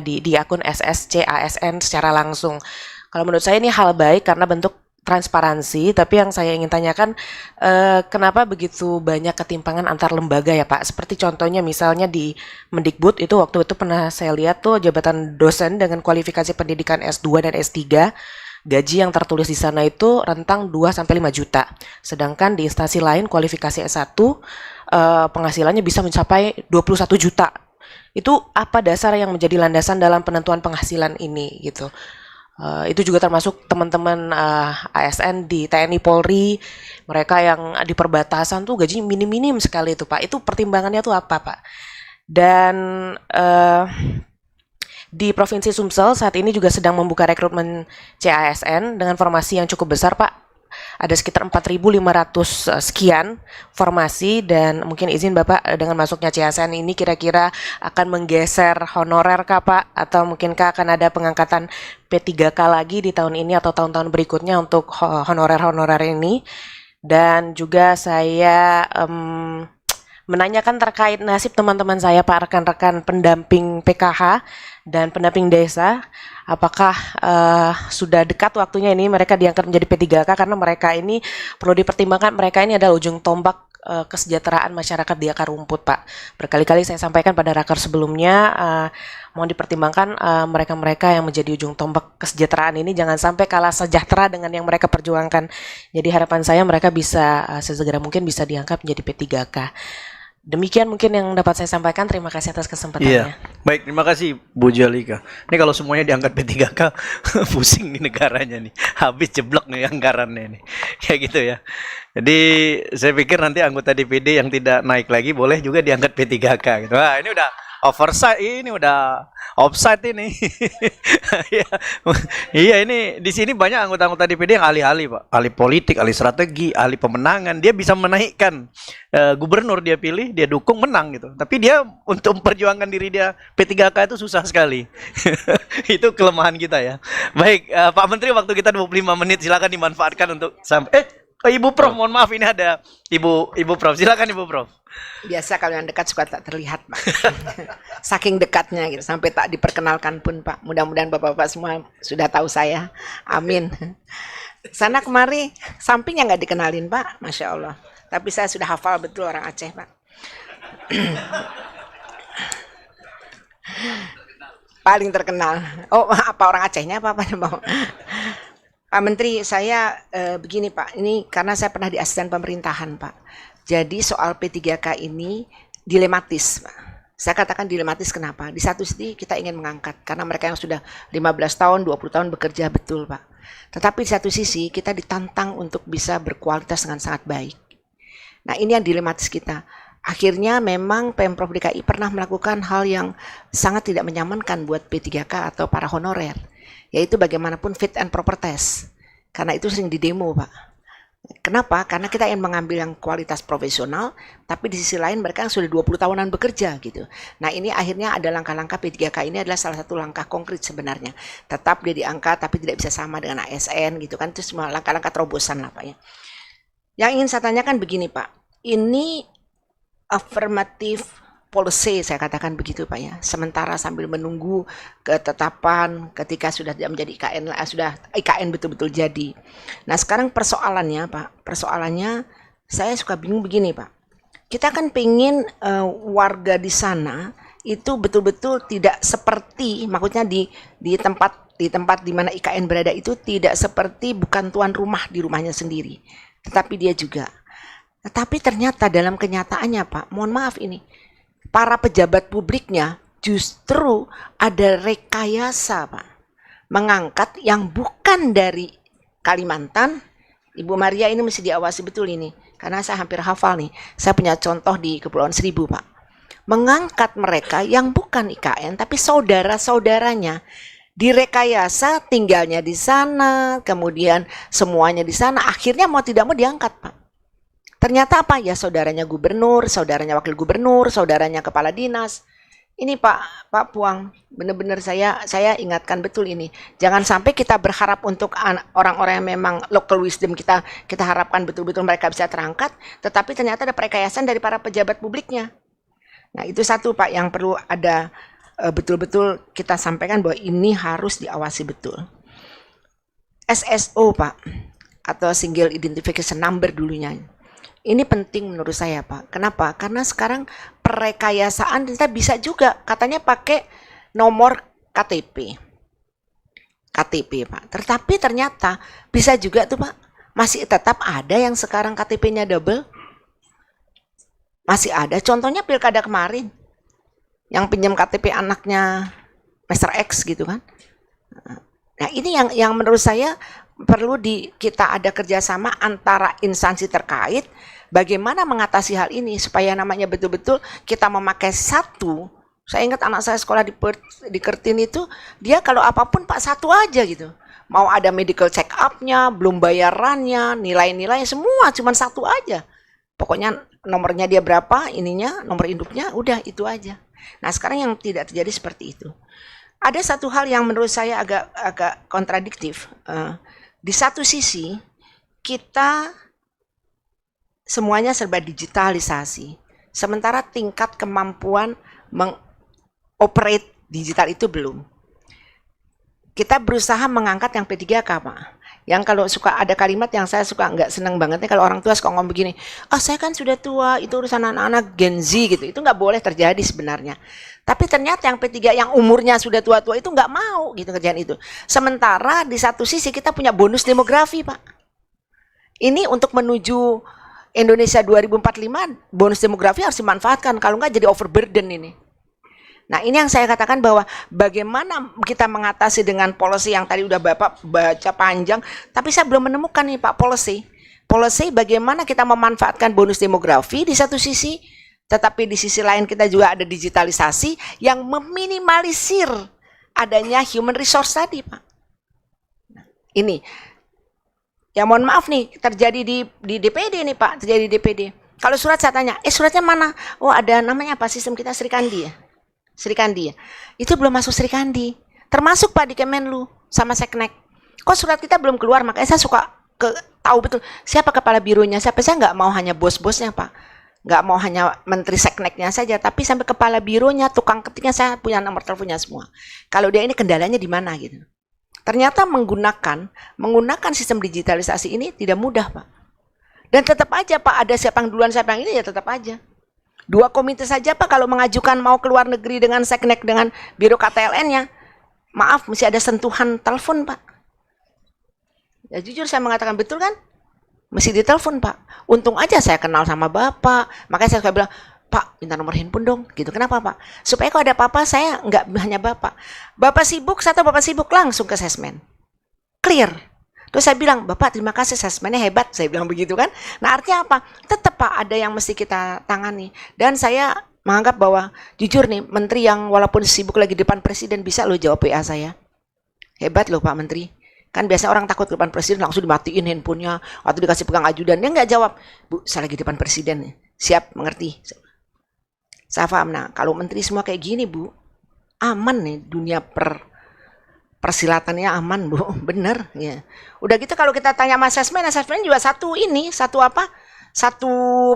di akun SSCASN secara langsung. Kalau menurut saya ini hal baik karena bentuk transparansi, tapi yang saya ingin tanyakan kenapa begitu banyak ketimpangan antar lembaga ya Pak? Seperti contohnya misalnya di Mendikbud itu waktu itu pernah saya lihat tuh jabatan dosen dengan kualifikasi pendidikan S2 dan S3 gaji yang tertulis di sana itu rentang 2 sampai 5 juta. Sedangkan di instansi lain kualifikasi S1 penghasilannya bisa mencapai 21 juta. Itu apa dasar yang menjadi landasan dalam penentuan penghasilan ini gitu. Itu juga termasuk teman-teman ASN di TNI Polri, mereka yang di perbatasan tuh gaji minim-minim sekali itu Pak. Itu pertimbangannya tuh apa Pak? Dan di Provinsi Sumsel saat ini juga sedang membuka rekrutmen CASN dengan formasi yang cukup besar Pak. Ada sekitar 4.500 sekian formasi dan mungkin izin Bapak dengan masuknya CASN ini kira-kira akan menggeser honorer kah Pak? Atau mungkinkah akan ada pengangkatan P3K lagi di tahun ini atau tahun-tahun berikutnya untuk honorer-honorer ini? Dan juga saya menanyakan terkait nasib teman-teman saya Pak, rekan-rekan pendamping PKH dan pendamping desa, apakah sudah dekat waktunya ini mereka diangkat menjadi P3K karena mereka ini perlu dipertimbangkan, mereka ini adalah ujung tombak kesejahteraan masyarakat di akar rumput Pak. Berkali-kali saya sampaikan pada raker sebelumnya, mohon dipertimbangkan mereka-mereka yang menjadi ujung tombak kesejahteraan ini jangan sampai kalah sejahtera dengan yang mereka perjuangkan. Jadi harapan saya mereka bisa sesegera mungkin bisa diangkat menjadi P3K. Demikian mungkin yang dapat saya sampaikan. Terima kasih atas kesempatannya. Iya, baik, terima kasih Bu Jalika. Ini kalau semuanya diangkat P3K, pusing nih negaranya nih, habis jeblok nih anggarannya nih, kayak gitu ya. Jadi saya pikir nanti anggota DPD yang tidak naik lagi boleh juga diangkat P3K gitu. Wah, ini udah oversight, ini udah offside ini. Iya, ini di sini banyak anggota-anggota DPD yang ahli-ahli Pak, ahli politik, ahli strategi, ahli pemenangan. Dia bisa menaikkan gubernur dia pilih, dia dukung menang gitu. Tapi dia untuk memperjuangkan diri dia P3K itu susah sekali. Itu kelemahan kita ya. Baik, Pak Menteri, waktu kita 25 menit, silakan dimanfaatkan untuk sampai. Ibu Prof, mohon maaf ini ada Ibu Prof. Silakan Ibu Prof. Biasa kalau yang dekat suka tak terlihat Pak. Saking dekatnya gitu sampai tak diperkenalkan pun Pak. Mudah-mudahan Bapak-bapak semua sudah tahu saya. Amin. Sana kemari sampingnya nggak dikenalin Pak, Masya Allah. Tapi saya sudah hafal betul orang Aceh Pak. Paling terkenal. Oh, apa orang Acehnya apa mau? Pak Menteri, saya begini Pak, ini karena saya pernah di asisten pemerintahan Pak. Jadi soal P3K ini dilematis Pak. Saya katakan dilematis kenapa? Di satu sisi kita ingin mengangkat, karena mereka yang sudah 15 tahun, 20 tahun bekerja betul Pak. Tetapi di satu sisi kita ditantang untuk bisa berkualitas dengan sangat baik. Nah ini yang dilematis kita. Akhirnya memang Pemprov DKI pernah melakukan hal yang sangat tidak menyamankan buat P3K atau para honorer. Yaitu bagaimanapun fit and proper test. Karena itu sering didemo Pak. Kenapa? Karena kita ingin mengambil yang kualitas profesional, tapi di sisi lain mereka yang sudah 20 tahunan bekerja gitu. Nah ini akhirnya ada langkah-langkah P3K ini adalah salah satu langkah konkret sebenarnya. Tetap dia diangkat tapi tidak bisa sama dengan ASN gitu kan. Itu semua langkah-langkah terobosan lah Pak ya. Yang ingin saya tanyakan begini Pak, ini affirmative policy saya katakan begitu Pak ya. Sementara sambil menunggu ketetapan ketika sudah tidak menjadi IKN, sudah IKN betul-betul jadi. Nah sekarang persoalannya Pak, persoalannya saya suka bingung begini Pak. Kita kan pengen warga di sana itu betul-betul tidak seperti, maksudnya di tempat di mana IKN berada itu tidak seperti bukan tuan rumah di rumahnya sendiri, tetapi dia juga. Tetapi ternyata dalam kenyataannya Pak, mohon maaf ini, para pejabat publiknya justru ada rekayasa Pak. Mengangkat yang bukan dari Kalimantan. Ibu Maria ini mesti diawasi betul ini. Karena saya hampir hafal nih. Saya punya contoh di Kepulauan Seribu Pak. Mengangkat mereka yang bukan IKN tapi saudara-saudaranya. Direkayasa tinggalnya di sana. Kemudian semuanya di sana. Akhirnya mau tidak mau diangkat Pak. Ternyata apa? Ya saudaranya gubernur, saudaranya wakil gubernur, saudaranya kepala dinas. Ini Pak Puang, benar-benar saya ingatkan betul ini. Jangan sampai kita berharap untuk orang-orang yang memang local wisdom kita harapkan betul-betul mereka bisa terangkat, tetapi ternyata ada perekayasan dari para pejabat publiknya. Nah itu satu Pak yang perlu ada betul-betul kita sampaikan bahwa ini harus diawasi betul. SSO Pak, atau Single Identification Number dulunya. Ini penting menurut saya Pak. Kenapa? Karena sekarang perekayasaan kita bisa juga katanya pakai nomor KTP. KTP Pak. Tetapi ternyata bisa juga tuh Pak. Masih tetap ada yang sekarang KTP-nya double. Masih ada. Contohnya pilkada kemarin. Yang pinjam KTP anaknya Mr. X gitu kan. Nah ini yang menurut saya perlu kita ada kerjasama antara instansi terkait bagaimana mengatasi hal ini supaya namanya betul-betul kita memakai satu. Saya ingat anak saya sekolah di Kertin itu dia kalau apapun Pak satu aja gitu. Mau ada medical check up-nya, belum bayarannya, nilai-nilai semua cuma satu aja. Pokoknya nomornya dia berapa, ininya, nomor induknya, udah itu aja. Nah sekarang yang tidak terjadi seperti itu. Ada satu hal yang menurut saya agak kontradiktif. Di satu sisi kita semuanya serba digitalisasi, sementara tingkat kemampuan mengoperate digital itu belum. Kita berusaha mengangkat yang P3K Pak. Yang kalau suka ada kalimat yang saya suka nggak seneng banget nih kalau orang tua suka ngomong begini, saya kan sudah tua, itu urusan anak-anak Gen Z gitu. Itu nggak boleh terjadi sebenarnya. Tapi ternyata yang P3 yang umurnya sudah tua-tua itu nggak mau gitu kerjaan itu. Sementara di satu sisi kita punya bonus demografi Pak. Ini untuk menuju Indonesia 2045 bonus demografi harus dimanfaatkan. Kalau nggak jadi overburden ini. Nah ini yang saya katakan bahwa bagaimana kita mengatasi dengan policy yang tadi udah Bapak baca panjang. Tapi saya belum menemukan nih Pak policy. Policy bagaimana kita memanfaatkan bonus demografi di satu sisi. Tetapi di sisi lain kita juga ada digitalisasi yang meminimalisir adanya human resource tadi Pak. Nah, ini. Ya mohon maaf nih terjadi di DPD nih Pak, terjadi di DPD. Kalau surat saya tanya, suratnya mana? Oh ada namanya apa sistem kita Srikandi ya? Srikandi ya? Itu belum masuk Srikandi. Termasuk Pak di Kemenlu sama Seknek. Kok surat kita belum keluar? Makanya saya suka tahu betul siapa kepala bironya, siapa. Saya nggak mau hanya bos-bosnya Pak. Nggak mau hanya menteri sekneknya saja, tapi sampai kepala bironya, tukang ketiknya saya punya nomor teleponnya semua. Kalau dia ini kendalanya di mana gitu. Ternyata menggunakan sistem digitalisasi ini tidak mudah Pak. Dan tetap aja Pak ada siapa yang duluan siapa yang ini ya tetap aja. 2 komite saja Pak kalau mengajukan mau keluar negeri dengan seknek dengan biro KTLN-nya, maaf mesti ada sentuhan telepon Pak. Ya jujur saya mengatakan betul kan? Mesti ditelepon Pak. Untung aja saya kenal sama Bapak. Makanya saya suka bilang, Pak minta nomor handphone dong. Gitu. Kenapa Pak? Supaya kalau ada apa-apa saya nggak hanya Bapak. Bapak sibuk, satu Bapak sibuk langsung ke assessment. Clear. Terus saya bilang, Bapak terima kasih assessmentnya hebat. Saya bilang begitu kan. Nah artinya apa? Tetap Pak ada yang mesti kita tangani. Dan saya menganggap bahwa jujur nih menteri yang walaupun sibuk lagi depan presiden bisa loh jawab WA saya. Hebat loh Pak Menteri. Kan biasanya orang takut ke depan presiden langsung dimatiin handphonenya atau dikasih pegang ajudan. Dia nggak jawab. Bu, saya lagi depan presiden nih. Siap, mengerti. Saya paham. Nah, kalau menteri semua kayak gini Bu, aman nih dunia persilatannya aman Bu. Bener. Ya. Udah gitu kalau kita tanya sama asesmen juga satu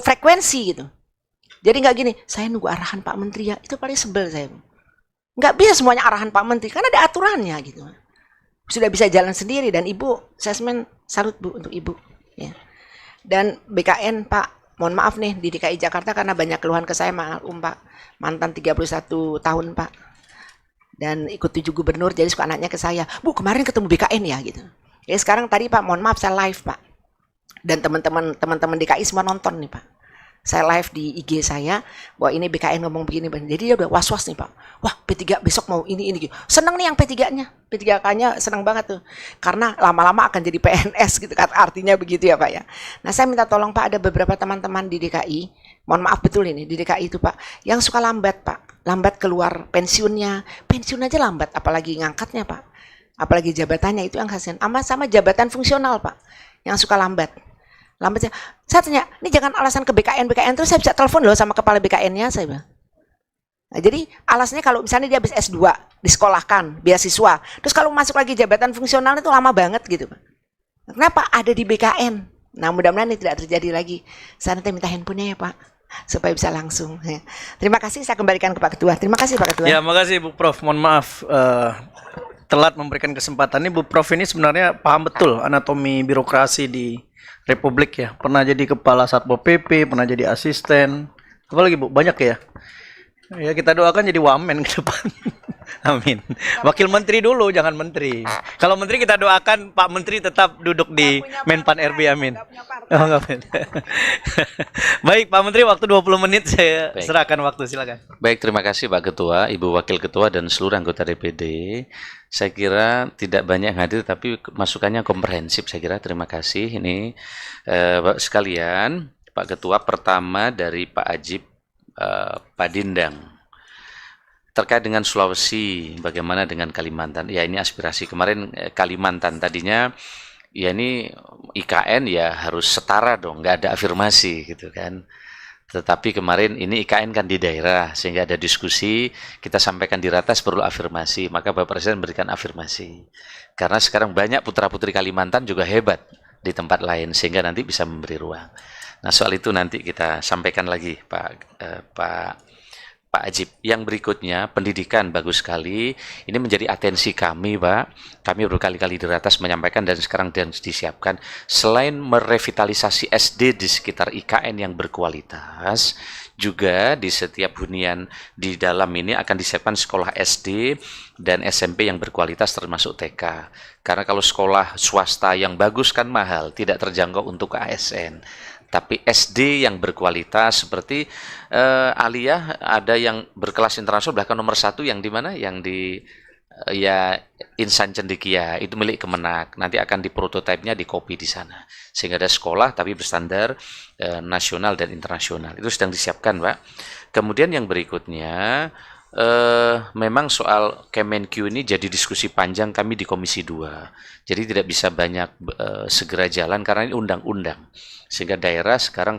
frekuensi gitu. Jadi nggak gini, saya nunggu arahan Pak Menteri ya. Itu paling sebel saya. Nggak bisa semuanya arahan Pak Menteri, karena ada aturannya gitu. Sudah bisa jalan sendiri dan Ibu, assessment salut Bu untuk Ibu. Ya. Dan BKN Pak, mohon maaf nih di DKI Jakarta karena banyak keluhan ke saya maklum Pak, mantan 31 tahun Pak. Dan ikut 7 gubernur jadi suka nanya ke saya, Bu kemarin ketemu BKN ya gitu. Ya sekarang tadi Pak, mohon maaf saya live Pak. Dan teman-teman DKI semua nonton nih Pak. Saya live di IG saya bahwa ini BKN ngomong begini. Jadi dia udah was-was nih Pak. Wah P3 besok mau ini. Seneng nih yang P3-nya. P3K-nya seneng banget tuh. Karena lama-lama akan jadi PNS gitu kan. Artinya begitu ya Pak ya. Nah saya minta tolong Pak, ada beberapa teman-teman di DKI. Mohon maaf betul ini di DKI itu Pak. Yang suka lambat Pak. Lambat keluar pensiunnya. Pensiun aja lambat. Apalagi ngangkatnya Pak. Apalagi jabatannya itu yang kasihan. Sama jabatan fungsional Pak. Yang suka lambat. Lambatnya, saya tanya, ini jangan alasan ke BKN terus saya bisa telepon loh sama kepala BKN-nya saya bilang. Nah, jadi alasannya kalau misalnya dia habis S2, disekolahkan, beasiswa, terus kalau masuk lagi jabatan fungsional itu lama banget gitu Pak. Kenapa? Ada di BKN. Nah mudah-mudahan ini tidak terjadi lagi. Saya nanti minta handphonenya ya Pak, supaya bisa langsung. Ya. Terima kasih, saya kembalikan ke Pak Ketua. Terima kasih Pak Ketua. Ya, makasih Bu Prof. Mohon maaf telat memberikan kesempatan ini. Bu Prof ini sebenarnya paham betul anatomi birokrasi di Republik ya, pernah jadi kepala Satpol PP, pernah jadi asisten, apa lagi Bu? Banyak ya. Ya kita doakan jadi wamen ke depan. Amin. Wakil menteri dulu, jangan menteri. Kalau menteri kita doakan Pak Menteri tetap duduk di Menpan RB, amin. Oh, baik Pak Menteri, waktu 20 menit saya serahkan waktu, silakan. Baik, terima kasih Pak Ketua, Ibu Wakil Ketua dan seluruh anggota DPD. Saya kira tidak banyak yang hadir, tapi masukannya komprehensif. Saya kira terima kasih. Ini Bapak sekalian, Pak Ketua, pertama dari Pak Ajib Padindang. Terkait dengan Sulawesi, bagaimana dengan Kalimantan? Ya ini aspirasi kemarin Kalimantan tadinya, ya ini IKN ya harus setara dong, nggak ada afirmasi gitu kan. Tetapi kemarin ini IKN kan di daerah, sehingga ada diskusi, kita sampaikan di ratas perlu afirmasi, maka Bapak Presiden memberikan afirmasi. Karena sekarang banyak putra-putri Kalimantan juga hebat di tempat lain, sehingga nanti bisa memberi ruang. Nah soal itu nanti kita sampaikan lagi Pak Ajib. Yang berikutnya, pendidikan bagus sekali. Ini menjadi atensi kami, Pak. Kami berkali-kali di ratas menyampaikan dan sekarang disiapkan. Selain merevitalisasi SD di sekitar IKN yang berkualitas, juga di setiap hunian di dalam ini akan disiapkan sekolah SD dan SMP yang berkualitas termasuk TK. Karena kalau sekolah swasta yang bagus kan mahal, tidak terjangkau untuk ASN. Tapi SD yang berkualitas seperti Aliyah ada yang berkelas internasional bahkan nomor 1 yang di mana? Yang di ya Insan Cendekia itu milik Kemenak. Nanti akan diprototipenya di copy di sana. Sehingga ada sekolah tapi berstandar nasional dan internasional. Itu sedang disiapkan, Pak. Kemudian yang berikutnya memang soal Kemenq ini jadi diskusi panjang kami di Komisi 2. Jadi tidak bisa banyak segera jalan karena ini undang-undang. Sehingga daerah sekarang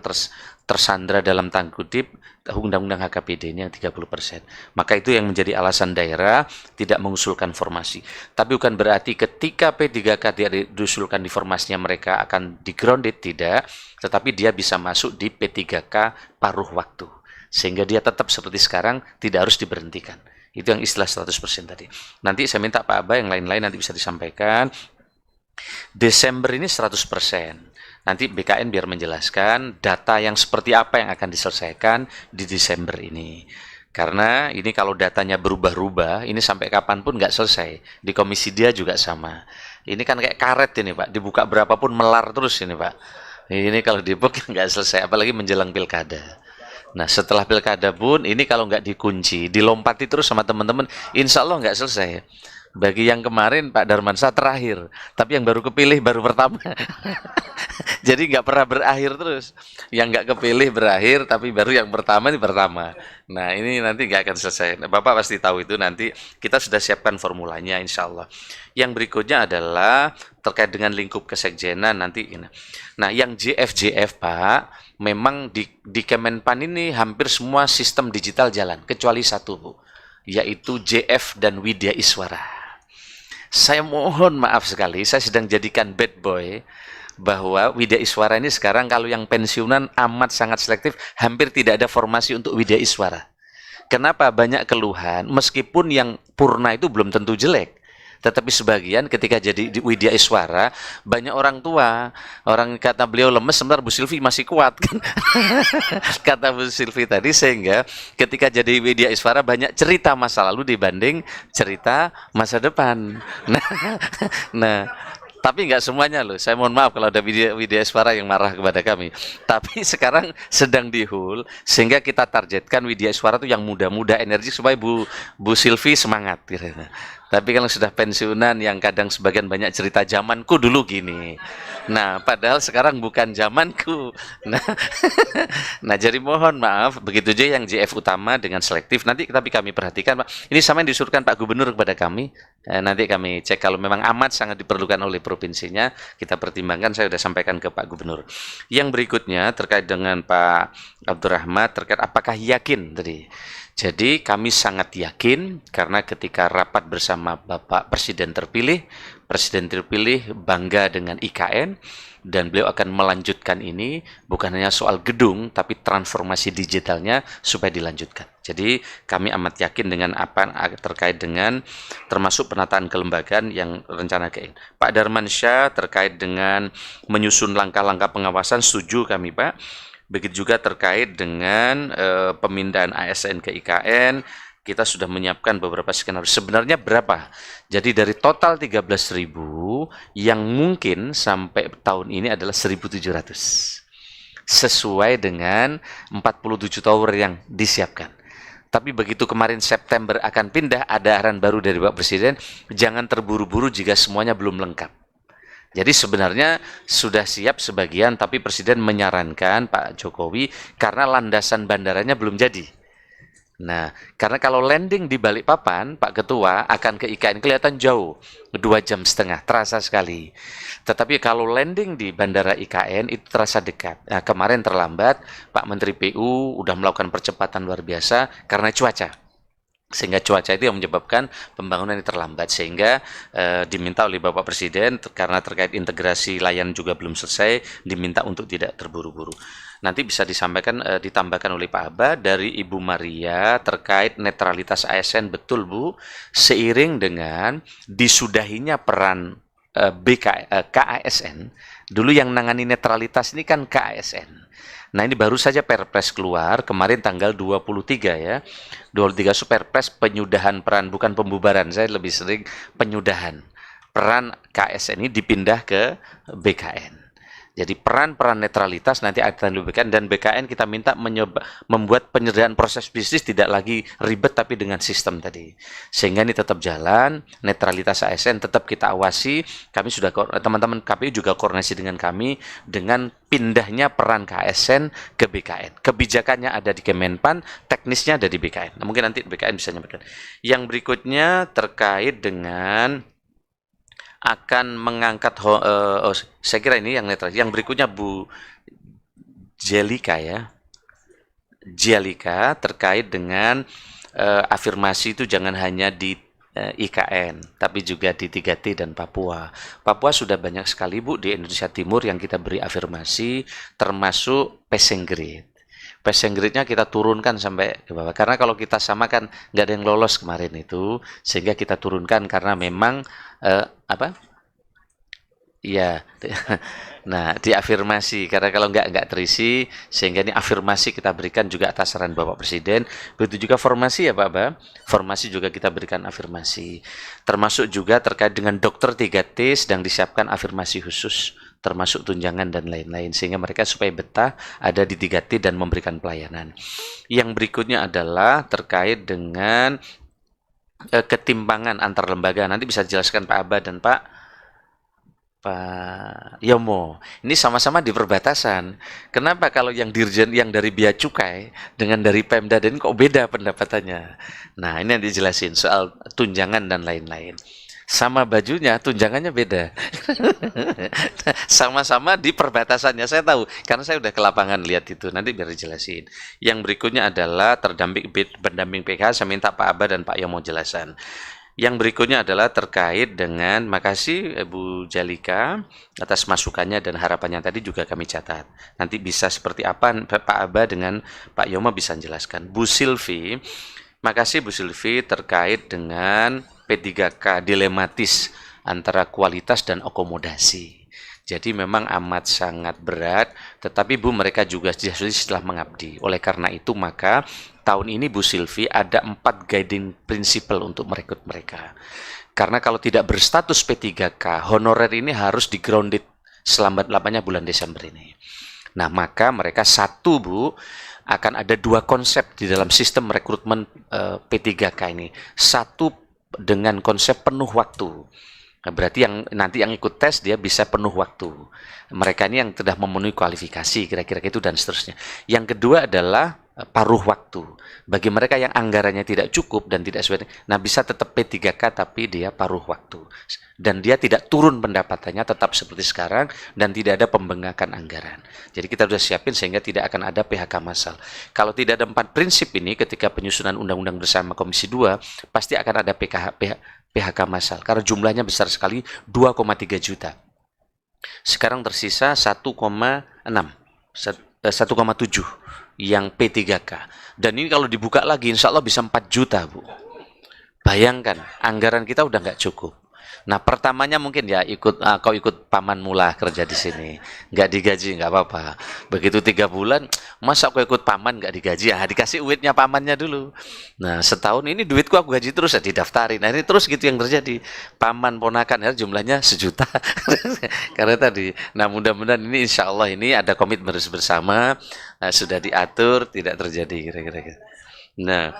tersandra dalam tanda kutip undang-undang HKPD-nya 30%. Maka itu yang menjadi alasan daerah tidak mengusulkan formasi. Tapi bukan berarti ketika P3K diusulkan di formasinya mereka akan di-grounded, tidak. Tetapi dia bisa masuk di P3K paruh waktu. Sehingga dia tetap seperti sekarang, tidak harus diberhentikan. Itu yang istilah 100% tadi. Nanti saya minta Pak Aba yang lain-lain nanti bisa disampaikan. Desember ini 100%. Nanti BKN biar menjelaskan data yang seperti apa yang akan diselesaikan di Desember ini. Karena ini kalau datanya berubah-ubah, ini sampai kapanpun nggak selesai. Di komisi dia juga sama. Ini kan kayak karet ini Pak, dibuka berapapun melar terus ini Pak. Ini kalau dibuk nggak selesai, apalagi menjelang pilkada. Nah setelah pilkada pun ini kalau nggak dikunci, dilompati terus sama teman-teman, insya Allah nggak selesai. Bagi yang kemarin Pak Darmansyah terakhir, tapi yang baru kepilih baru pertama. Jadi nggak pernah berakhir terus. Yang nggak kepilih berakhir, tapi baru yang pertama ini pertama. Nah ini nanti nggak akan selesai. Nah, Bapak pasti tahu itu, nanti kita sudah siapkan formulanya insya Allah. Yang berikutnya adalah terkait dengan lingkup kesekjenan nanti ini. Nah yang JF Pak, memang di Kemenpan ini hampir semua sistem digital jalan, kecuali satu Bu, yaitu JF dan Widya Iswara. Saya mohon maaf sekali, saya sedang jadikan bad boy bahwa Widya Iswara ini sekarang kalau yang pensiunan amat sangat selektif, hampir tidak ada formasi untuk Widya Iswara. Kenapa? Banyak keluhan, meskipun yang purna itu belum tentu jelek. Tetapi sebagian ketika jadi di Widya Iswara, banyak orang tua, orang kata beliau lemes, sebentar Bu Silvi masih kuat kan. Kata Bu Silvi tadi, sehingga ketika jadi Widya Iswara banyak cerita masa lalu dibanding cerita masa depan. Nah, tapi nggak semuanya loh. Saya mohon maaf kalau ada Widya Iswara yang marah kepada kami. Tapi sekarang sedang dihul, sehingga kita targetkan Widya Iswara itu yang muda-muda, energi, supaya Bu Silvi semangat. Gitu. Tapi kalau sudah pensiunan yang kadang sebagian banyak cerita zamanku dulu gini. Nah, padahal sekarang bukan zamanku. Nah, jadi mohon maaf, begitu aja yang JF utama dengan selektif. Nanti tapi kami perhatikan, Pak. Ini sama yang disuruhkan Pak Gubernur kepada kami. Nanti kami cek kalau memang amat sangat diperlukan oleh provinsinya, kita pertimbangkan. Saya sudah sampaikan ke Pak Gubernur. Yang berikutnya terkait dengan Pak Abdurrahman, terkait apakah yakin tadi. Jadi kami sangat yakin karena ketika rapat bersama Bapak Presiden terpilih bangga dengan IKN dan beliau akan melanjutkan ini, bukan hanya soal gedung tapi transformasi digitalnya supaya dilanjutkan. Jadi kami amat yakin dengan apa terkait dengan termasuk penataan kelembagaan yang rencana IKN. Pak Darmansyah terkait dengan menyusun langkah-langkah pengawasan, setuju kami Pak. Begitu juga terkait dengan pemindahan ASN ke IKN, kita sudah menyiapkan beberapa skenario. Sebenarnya berapa? Jadi dari total 13.000, yang mungkin sampai tahun ini adalah 1.700. Sesuai dengan 47 tower yang disiapkan. Tapi begitu kemarin September akan pindah, ada arahan baru dari Pak Presiden, jangan terburu-buru jika semuanya belum lengkap. Jadi sebenarnya sudah siap sebagian, tapi Presiden menyarankan Pak Jokowi karena landasan bandaranya belum jadi. Nah, karena kalau landing di Balikpapan, Pak Ketua akan ke IKN kelihatan jauh, 2,5 jam, terasa sekali. Tetapi kalau landing di Bandara IKN itu terasa dekat. Nah, kemarin terlambat, Pak Menteri PU udah melakukan percepatan luar biasa karena cuaca. Sehingga cuaca itu yang menyebabkan pembangunan ini terlambat, sehingga diminta oleh Bapak Presiden karena terkait integrasi layanan juga belum selesai, diminta untuk tidak terburu-buru. Nanti bisa disampaikan, ditambahkan oleh Pak Aba dari Ibu Maria terkait netralitas ASN. Betul Bu, seiring dengan disudahinya peran KASN, dulu yang nangani netralitas ini kan KASN. Nah ini baru saja Perpres keluar kemarin tanggal 23 ya. 23 Perpres penyudahan peran, bukan pembubaran, saya lebih sering penyudahan. Peran KSN ini dipindah ke BKN. Jadi peran-peran netralitas nanti akan di BKN, dan BKN kita minta membuat penyederhanaan proses bisnis tidak lagi ribet tapi dengan sistem tadi. Sehingga ini tetap jalan, netralitas ASN tetap kita awasi. Kami sudah, teman-teman KPU juga koordinasi dengan kami dengan pindahnya peran KSN ke BKN. Kebijakannya ada di Kemenpan, teknisnya ada di BKN. Nah, mungkin nanti BKN bisa nyampaikan. Yang berikutnya terkait dengan akan mengangkat, saya kira ini yang netral. Yang berikutnya Bu Jelika ya, Jelika terkait dengan afirmasi itu jangan hanya di IKN, tapi juga di 3T dan Papua. Papua sudah banyak sekali Bu di Indonesia Timur yang kita beri afirmasi, termasuk passing grade. Passing grade-nya kita turunkan sampai ke bawah. Karena kalau kita samakan nggak ada yang lolos kemarin itu, sehingga kita turunkan karena memang Iya. Nah, diafirmasi karena kalau nggak terisi, sehingga ini afirmasi kita berikan juga atas saran Bapak Presiden. Begitu juga formasi ya Pak Ba. Formasi juga kita berikan afirmasi. Termasuk juga terkait dengan dokter 3T sedang disiapkan afirmasi khusus, termasuk tunjangan dan lain-lain, sehingga mereka supaya betah ada di 3T dan memberikan pelayanan. Yang berikutnya adalah terkait dengan ketimpangan antar lembaga. Nanti bisa dijelaskan Pak Aba dan Pak Yomo. Ini sama-sama di perbatasan. Kenapa kalau yang dirjen yang dari Bea Cukai dengan dari Pemda dan kok beda pendapatannya? Nah, ini yang dijelasin soal tunjangan dan lain-lain. Sama bajunya, tunjangannya beda. Sama-sama di perbatasannya, saya tahu. Karena saya udah ke lapangan lihat itu, nanti biar dijelasin. Yang berikutnya adalah pendamping PKH, saya minta Pak Aba dan Pak Yomo jelasan. Yang berikutnya adalah terkait dengan, makasih Bu Jalika atas masukannya dan harapannya tadi juga kami catat. Nanti bisa seperti apa Pak Aba dengan Pak Yomo bisa menjelaskan. Bu Silvi, makasih Bu Silvi terkait dengan P3K dilematis antara kualitas dan akomodasi. Jadi memang amat sangat berat, tetapi Bu mereka juga setelah mengabdi. Oleh karena itu maka tahun ini Bu Silvi ada 4 guiding principle untuk merekrut mereka. Karena kalau tidak berstatus P3K, honorer ini harus di grounded selambat-lambatnya bulan Desember ini. Nah maka mereka satu Bu, akan ada 2 konsep di dalam sistem rekrutmen P3K ini. Satu dengan konsep penuh waktu. Nah, berarti yang nanti yang ikut tes dia bisa penuh waktu. Mereka ini yang sudah memenuhi kualifikasi kira-kira itu dan seterusnya. Yang kedua adalah paruh waktu. Bagi mereka yang anggarannya tidak cukup dan tidak sesuai, nah bisa tetap P3K tapi dia paruh waktu. Dan dia tidak turun pendapatannya, tetap seperti sekarang dan tidak ada pembengkakan anggaran. Jadi kita sudah siapin sehingga tidak akan ada PHK massal. Kalau tidak ada 4 prinsip ini ketika penyusunan undang-undang bersama Komisi 2, pasti akan ada PHK massal karena jumlahnya besar sekali 2,3 juta. Sekarang tersisa 1,7 yang P3K. Dan ini kalau dibuka lagi insya Allah bisa 4 juta Bu. Bayangkan anggaran kita udah nggak cukup. Nah pertamanya mungkin ya kau ikut pamanmu lah kerja di sini, nggak digaji nggak apa-apa. Begitu 3 bulan, masa aku ikut paman nggak digaji? Ya dikasih duitnya pamannya dulu. Nah setahun ini duitku aku gaji terus ya didaftarin. Nah ini terus gitu yang terjadi. Paman ponakan ya jumlahnya 1 juta. Karena tadi. Nah mudah-mudahan ini insya Allah ini ada komitmen bersama, sudah diatur tidak terjadi kira-kira. Nah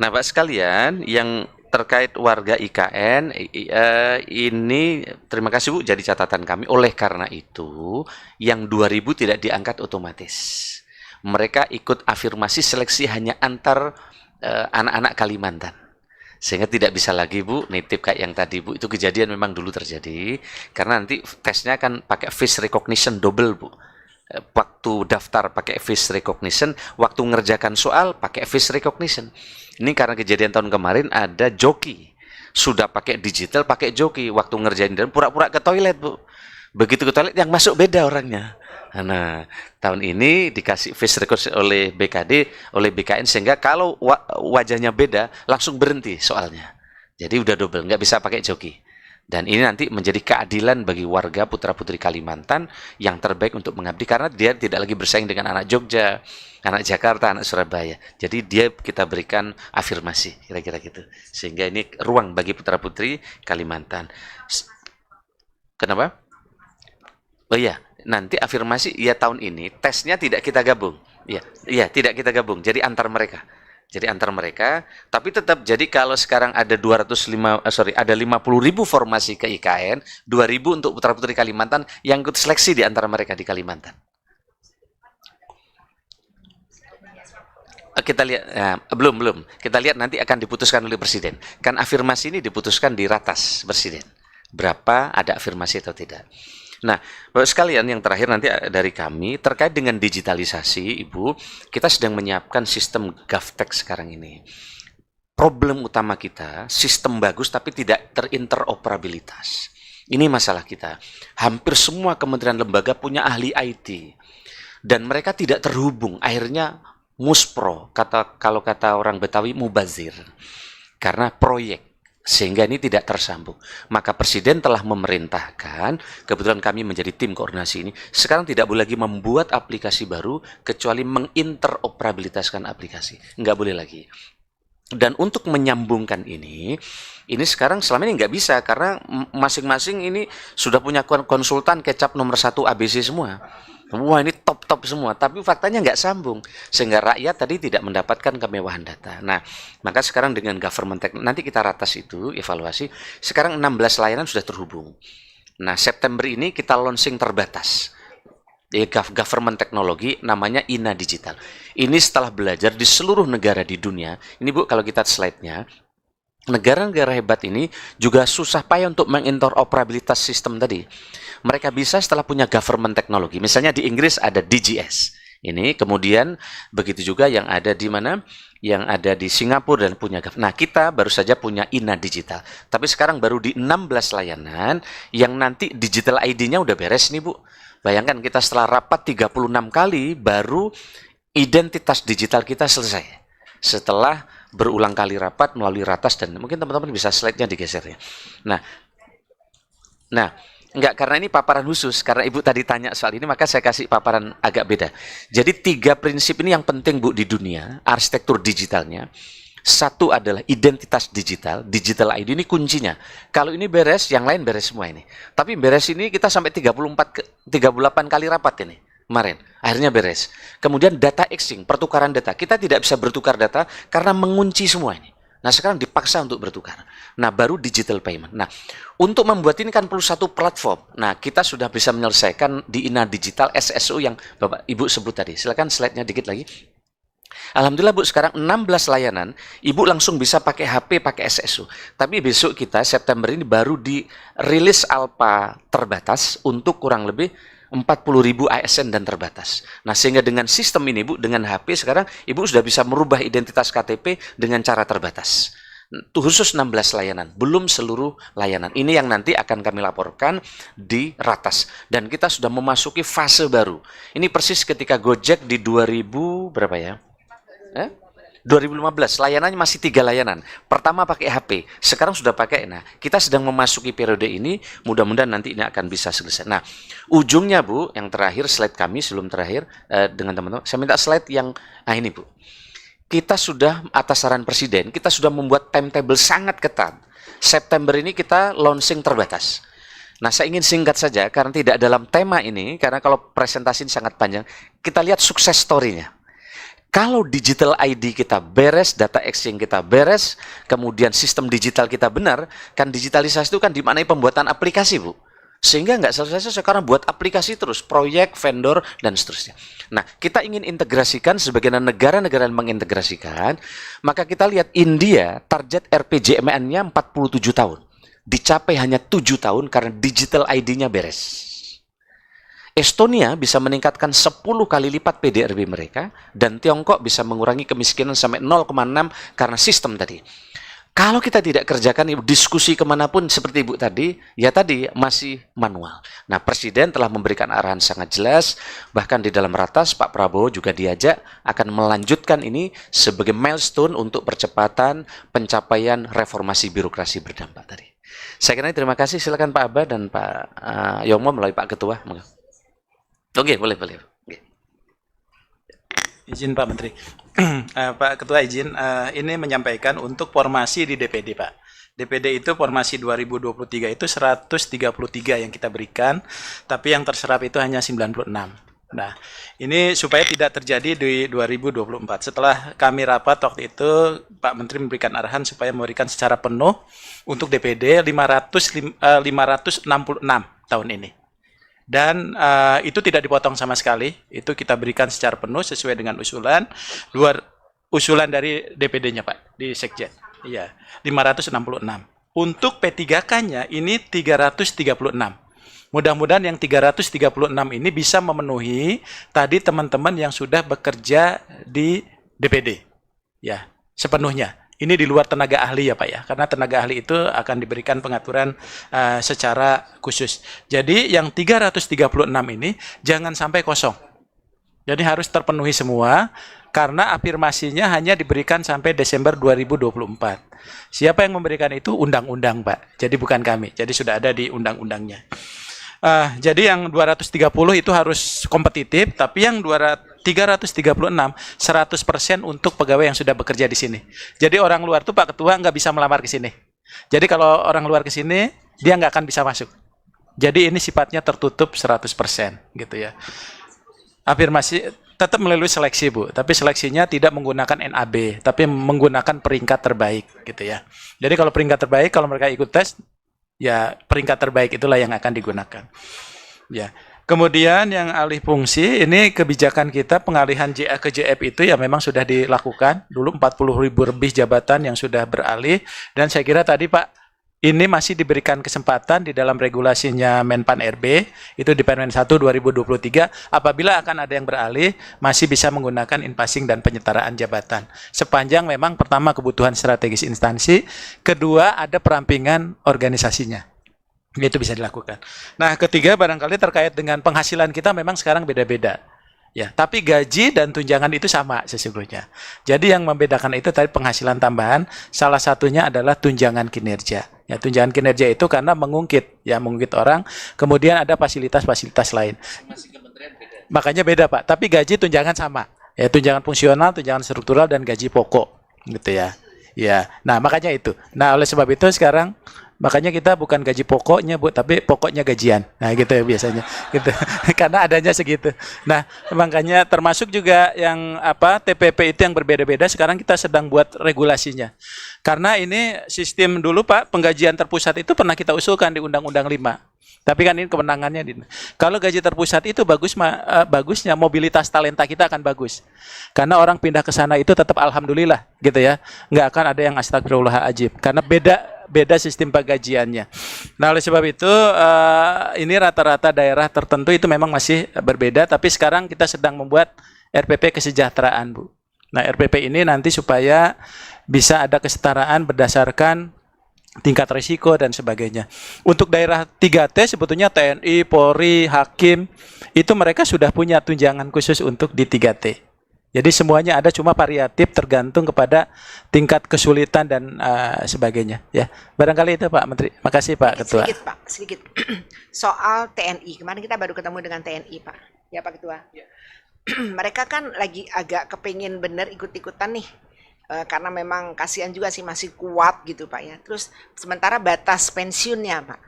Pak sekalian yang terkait warga IKN ini terima kasih Bu jadi catatan kami. Oleh karena itu yang 2000 tidak diangkat otomatis. Mereka ikut afirmasi seleksi hanya antar anak-anak Kalimantan. Sehingga tidak bisa lagi Bu nitip kayak yang tadi Bu. Itu kejadian memang dulu terjadi karena nanti tesnya akan pakai face recognition double Bu. Waktu daftar pakai face recognition, waktu ngerjakan soal pakai face recognition. Ini karena kejadian tahun kemarin ada joki. Sudah pakai digital, pakai joki. Waktu ngerjain dan pura-pura ke toilet, Bu. Begitu ke toilet yang masuk beda orangnya. Nah, tahun ini dikasih face recognition oleh BKD, oleh BKN sehingga kalau wajahnya beda langsung berhenti soalnya. Jadi udah double, nggak bisa pakai joki. Dan ini nanti menjadi keadilan bagi warga putra-putri Kalimantan yang terbaik untuk mengabdi karena dia tidak lagi bersaing dengan anak Jogja, anak Jakarta, anak Surabaya. Jadi dia kita berikan afirmasi kira-kira gitu. Sehingga ini ruang bagi putra-putri Kalimantan. Kenapa? Oh iya, nanti afirmasi ya tahun ini tesnya tidak kita gabung. Iya, tidak kita gabung. Jadi antar mereka. Jadi antar mereka, tapi tetap jadi kalau sekarang ada 50.000 formasi ke IKN, 2.000 untuk putra-putri Kalimantan yang ikut seleksi di antara mereka di Kalimantan. Kita lihat, belum. Kita lihat nanti akan diputuskan oleh Presiden. Kan afirmasi ini diputuskan di ratas Presiden. Berapa ada afirmasi atau tidak. Nah, Bapak sekalian yang terakhir nanti dari kami terkait dengan digitalisasi, Ibu, kita sedang menyiapkan sistem GovTech sekarang ini. Problem utama kita, sistem bagus tapi tidak terinteroperabilitas. Ini masalah kita. Hampir semua kementerian lembaga punya ahli IT dan mereka tidak terhubung. Akhirnya muspro, kalau kata orang Betawi mubazir. Karena proyek. sehingga ini tidak tersambung. Maka Presiden telah memerintahkan, kebetulan kami menjadi tim koordinasi ini, sekarang tidak boleh lagi membuat aplikasi baru kecuali menginteroperabilitaskan aplikasi. Nggak boleh lagi. Dan untuk menyambungkan ini sekarang selama ini nggak bisa karena masing-masing ini sudah punya konsultan kecap nomor 1 ABC semua. Wah, ini top-top semua, tapi faktanya nggak sambung. Sehingga rakyat tadi tidak mendapatkan kemewahan data. Nah, maka sekarang dengan government technology, nanti kita ratas itu, evaluasi, sekarang 16 layanan sudah terhubung. Nah, September ini kita launching terbatas. Government teknologi namanya INA Digital. Ini setelah belajar di seluruh negara di dunia. Ini Bu, kalau kita slide-nya, negara-negara hebat ini juga susah payah untuk menginteroperabilitas sistem tadi. Mereka bisa setelah punya government teknologi. Misalnya di Inggris ada DGS. Ini kemudian begitu juga yang ada di mana? Yang ada di Singapura dan punya Nah, kita baru saja punya INA Digital. Tapi sekarang baru di 16 layanan yang nanti digital ID-nya udah beres nih, Bu. Bayangkan kita setelah rapat 36 kali baru identitas digital kita selesai. Setelah berulang kali rapat melalui ratas dan mungkin teman-teman bisa slide-nya digeser ya. Nah, enggak, karena ini paparan khusus, karena Ibu tadi tanya soal ini, maka saya kasih paparan agak beda. Jadi 3 prinsip ini yang penting Bu di dunia, arsitektur digitalnya. Satu adalah identitas digital, digital ID ini kuncinya. Kalau ini beres, yang lain beres semua ini. Tapi beres ini kita sampai 38 kali rapat ini, kemarin. Akhirnya beres. Kemudian data exchange, pertukaran data. Kita tidak bisa bertukar data karena mengunci semua ini. Nah, sekarang dipaksa untuk bertukar. Nah, baru digital payment. Nah, untuk membuat ini kan perlu satu platform. Nah, kita sudah bisa menyelesaikan di INA Digital SSO yang Bapak Ibu sebut tadi. Silakan slide-nya dikit lagi. Alhamdulillah Bu, sekarang 16 layanan, Ibu langsung bisa pakai HP, pakai SSO. Tapi besok kita, September ini baru dirilis alpha terbatas untuk kurang lebih 40.000 ASN dan terbatas. Nah, sehingga dengan sistem ini Bu, dengan HP sekarang Ibu sudah bisa merubah identitas KTP dengan cara terbatas. Itu khusus 16 layanan, belum seluruh layanan. Ini yang nanti akan kami laporkan di ratas. Dan kita sudah memasuki fase baru. Ini persis ketika Gojek di 2000 berapa ya? 2015, layanannya masih 3 layanan. Pertama pakai HP, sekarang sudah pakai. Nah, kita sedang memasuki periode ini, mudah-mudahan nanti ini akan bisa selesai. Nah, ujungnya Bu, yang terakhir, slide kami sebelum terakhir dengan teman-teman, saya minta slide yang, ini Bu. Kita sudah, atas saran Presiden, kita sudah membuat timetable sangat ketat. September ini kita launching terbatas. Nah, saya ingin singkat saja, karena tidak dalam tema ini, karena kalau presentasi ini sangat panjang, kita lihat sukses story-nya. Kalau digital ID kita beres, data exchange kita beres, kemudian sistem digital kita benar, kan digitalisasi itu kan dimaknai pembuatan aplikasi, Bu. Sehingga nggak selesai sekarang buat aplikasi terus, proyek, vendor, dan seterusnya. Nah, kita ingin integrasikan sebagaimana negara-negara yang mengintegrasikan, maka kita lihat India, target RPJMN-nya 47 tahun. Dicapai hanya 7 tahun karena digital ID-nya beres. Estonia bisa meningkatkan 10 kali lipat PDRB mereka, dan Tiongkok bisa mengurangi kemiskinan sampai 0,6 karena sistem tadi. Kalau kita tidak kerjakan diskusi kemanapun seperti Ibu tadi, ya tadi masih manual. Nah, Presiden telah memberikan arahan sangat jelas, bahkan di dalam ratas Pak Prabowo juga diajak akan melanjutkan ini sebagai milestone untuk percepatan pencapaian reformasi birokrasi berdampak tadi. Saya kira terima kasih, silakan Pak Abah dan Pak Yomo melalui Pak Ketua. Oke, boleh. Izin Pak Menteri. Pak Ketua izin, ini menyampaikan untuk formasi di DPD Pak. DPD itu formasi 2023 itu 133 yang kita berikan, tapi yang terserap itu hanya 96. Nah, ini supaya tidak terjadi di 2024. Setelah kami rapat waktu itu, Pak Menteri memberikan arahan supaya memberikan secara penuh untuk DPD 566 tahun ini. Dan itu tidak dipotong sama sekali, itu kita berikan secara penuh sesuai dengan usulan dari DPD-nya Pak, di Sekjen. Iya, 566. Untuk P3K-nya ini 336. Mudah-mudahan yang 336 ini bisa memenuhi tadi teman-teman yang sudah bekerja di DPD. Ya, sepenuhnya. Ini di luar tenaga ahli ya Pak ya, karena tenaga ahli itu akan diberikan pengaturan secara khusus. Jadi yang 336 ini jangan sampai kosong. Jadi harus terpenuhi semua karena afirmasinya hanya diberikan sampai Desember 2024. Siapa yang memberikan itu? Undang-undang, Pak. Jadi bukan kami. Jadi sudah ada di undang-undangnya. Jadi yang 230 itu harus kompetitif, tapi yang 336 100% untuk pegawai yang sudah bekerja di sini. Jadi orang luar tuh Pak Ketua nggak bisa melamar ke sini. Jadi kalau orang luar ke sini, dia nggak akan bisa masuk. Jadi ini sifatnya tertutup 100% gitu ya. Afirmasi tetap melalui seleksi, Bu, tapi seleksinya tidak menggunakan NAB, tapi menggunakan peringkat terbaik gitu ya. Jadi kalau peringkat terbaik, kalau mereka ikut tes, ya peringkat terbaik itulah yang akan digunakan. Ya. Kemudian yang alih fungsi, ini kebijakan kita pengalihan JA ke JF itu ya memang sudah dilakukan. Dulu 40.000 lebih jabatan yang sudah beralih, dan saya kira tadi Pak, ini masih diberikan kesempatan di dalam regulasinya Menpan RB, itu di Permen 1 2023, apabila akan ada yang beralih, masih bisa menggunakan in-passing dan penyetaraan jabatan. Sepanjang memang pertama kebutuhan strategis instansi, kedua ada perampingan organisasinya. Itu bisa dilakukan. Nah, ketiga barangkali terkait dengan penghasilan kita memang sekarang beda-beda. Ya, tapi gaji dan tunjangan itu sama sesungguhnya. Jadi yang membedakan itu tadi penghasilan tambahan, salah satunya adalah tunjangan kinerja. Ya, tunjangan kinerja itu karena mengungkit orang, kemudian ada fasilitas-fasilitas lain. Makanya beda, Pak. Tapi gaji tunjangan sama. Ya, tunjangan fungsional, tunjangan struktural, dan gaji pokok, gitu ya. Ya, nah makanya itu. Nah, oleh sebab itu sekarang makanya kita bukan gaji pokoknya, Bu, tapi pokoknya gajian. Nah, gitu ya biasanya. Gitu. Karena adanya segitu. Nah, makanya termasuk juga yang TPP itu yang berbeda-beda, sekarang kita sedang buat regulasinya. Karena ini sistem dulu, Pak, penggajian terpusat itu pernah kita usulkan di Undang-Undang 5. Tapi kan ini kewenangannya. Kalau gaji terpusat itu bagusnya mobilitas talenta kita akan bagus. Karena orang pindah ke sana itu tetap alhamdulillah, gitu ya. Nggak akan ada yang astagfirullahaladzim. Karena beda sistem penggajiannya. Nah, oleh sebab itu ini rata-rata daerah tertentu itu memang masih berbeda, tapi sekarang kita sedang membuat RPP kesejahteraan, Bu. Nah, RPP ini nanti supaya bisa ada kesetaraan berdasarkan tingkat risiko dan sebagainya. Untuk daerah 3T sebetulnya TNI, Polri, Hakim, itu mereka sudah punya tunjangan khusus untuk di 3T. Jadi semuanya ada, cuma variatif tergantung kepada tingkat kesulitan dan sebagainya. Ya, barangkali itu Pak Menteri. Makasih Pak Ketua. Sedikit Pak, sedikit. Soal TNI, kemarin kita baru ketemu dengan TNI Pak. Ya Pak Ketua. Ya. Mereka kan lagi agak kepingin bener ikut-ikutan nih. Karena memang kasihan juga sih masih kuat gitu Pak ya. Terus sementara batas pensiunnya Pak.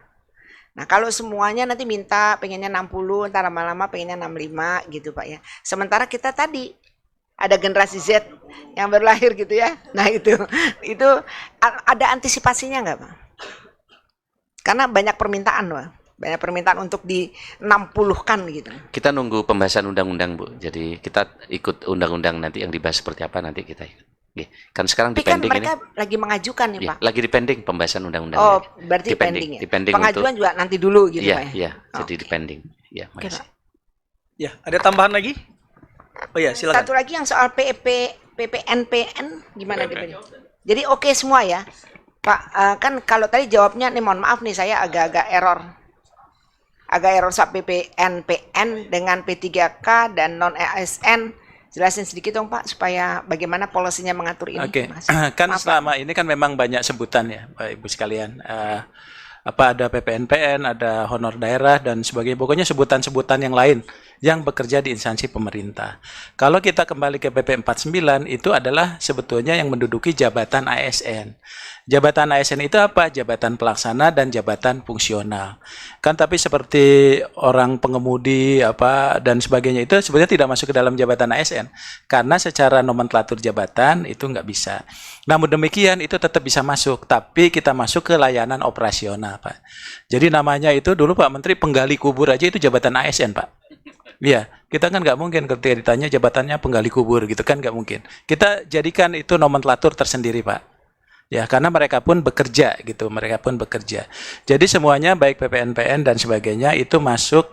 Nah kalau semuanya nanti minta pengennya 60, ntar lama-lama pengennya 65 gitu Pak ya. Sementara kita tadi ada generasi Z yang baru lahir gitu ya. Nah itu ada antisipasinya nggak Pak? Karena banyak permintaan Pak. Banyak permintaan untuk di 60-kan gitu. Kita nunggu pembahasan undang-undang, Bu. Jadi kita ikut undang-undang nanti yang dibahas seperti apa nanti kita ikut. Kan sekarang dipending ini. Tapi kan mereka lagi mengajukan nih Pak. Lagi dipending pembahasan undang-undang. Oh, berarti dipending ya. Pengajuan juga nanti dulu gitu Pak ya. Iya, jadi dipending. Ya, makasih. Ya, ada tambahan lagi? Oh ya, silakan. Satu lagi yang soal PPNPN gimana DPD? Jadi oke semua ya. Pak, kan kalau tadi jawabnya nih mohon maaf nih saya agak-agak error. Agak error soal PPNPN dengan P3K dan non ASN. Jelasin sedikit dong Pak, supaya bagaimana polisinya mengatur ini. Oke, kan maaf, selama ini kan memang banyak sebutan ya Bapak Ibu sekalian. Ada PPNPN, ada honor daerah, dan sebagainya. Pokoknya sebutan-sebutan yang lain yang bekerja di instansi pemerintah. Kalau kita kembali ke PP 49, itu adalah sebetulnya yang menduduki jabatan ASN. Jabatan ASN itu apa? Jabatan pelaksana dan jabatan fungsional. Kan tapi seperti orang pengemudi dan sebagainya itu sebetulnya tidak masuk ke dalam jabatan ASN. Karena secara nomenklatur jabatan itu nggak bisa. Namun demikian itu tetap bisa masuk, tapi kita masuk ke layanan operasional, Pak. Jadi namanya itu dulu Pak Menteri penggali kubur aja itu jabatan ASN, Pak. Iya, kita kan nggak mungkin ketika ditanya jabatannya penggali kubur gitu kan nggak mungkin. Kita jadikan itu nomenklatur tersendiri, Pak. Ya, karena mereka pun bekerja gitu, mereka pun bekerja. Jadi semuanya baik PPNPN dan sebagainya itu masuk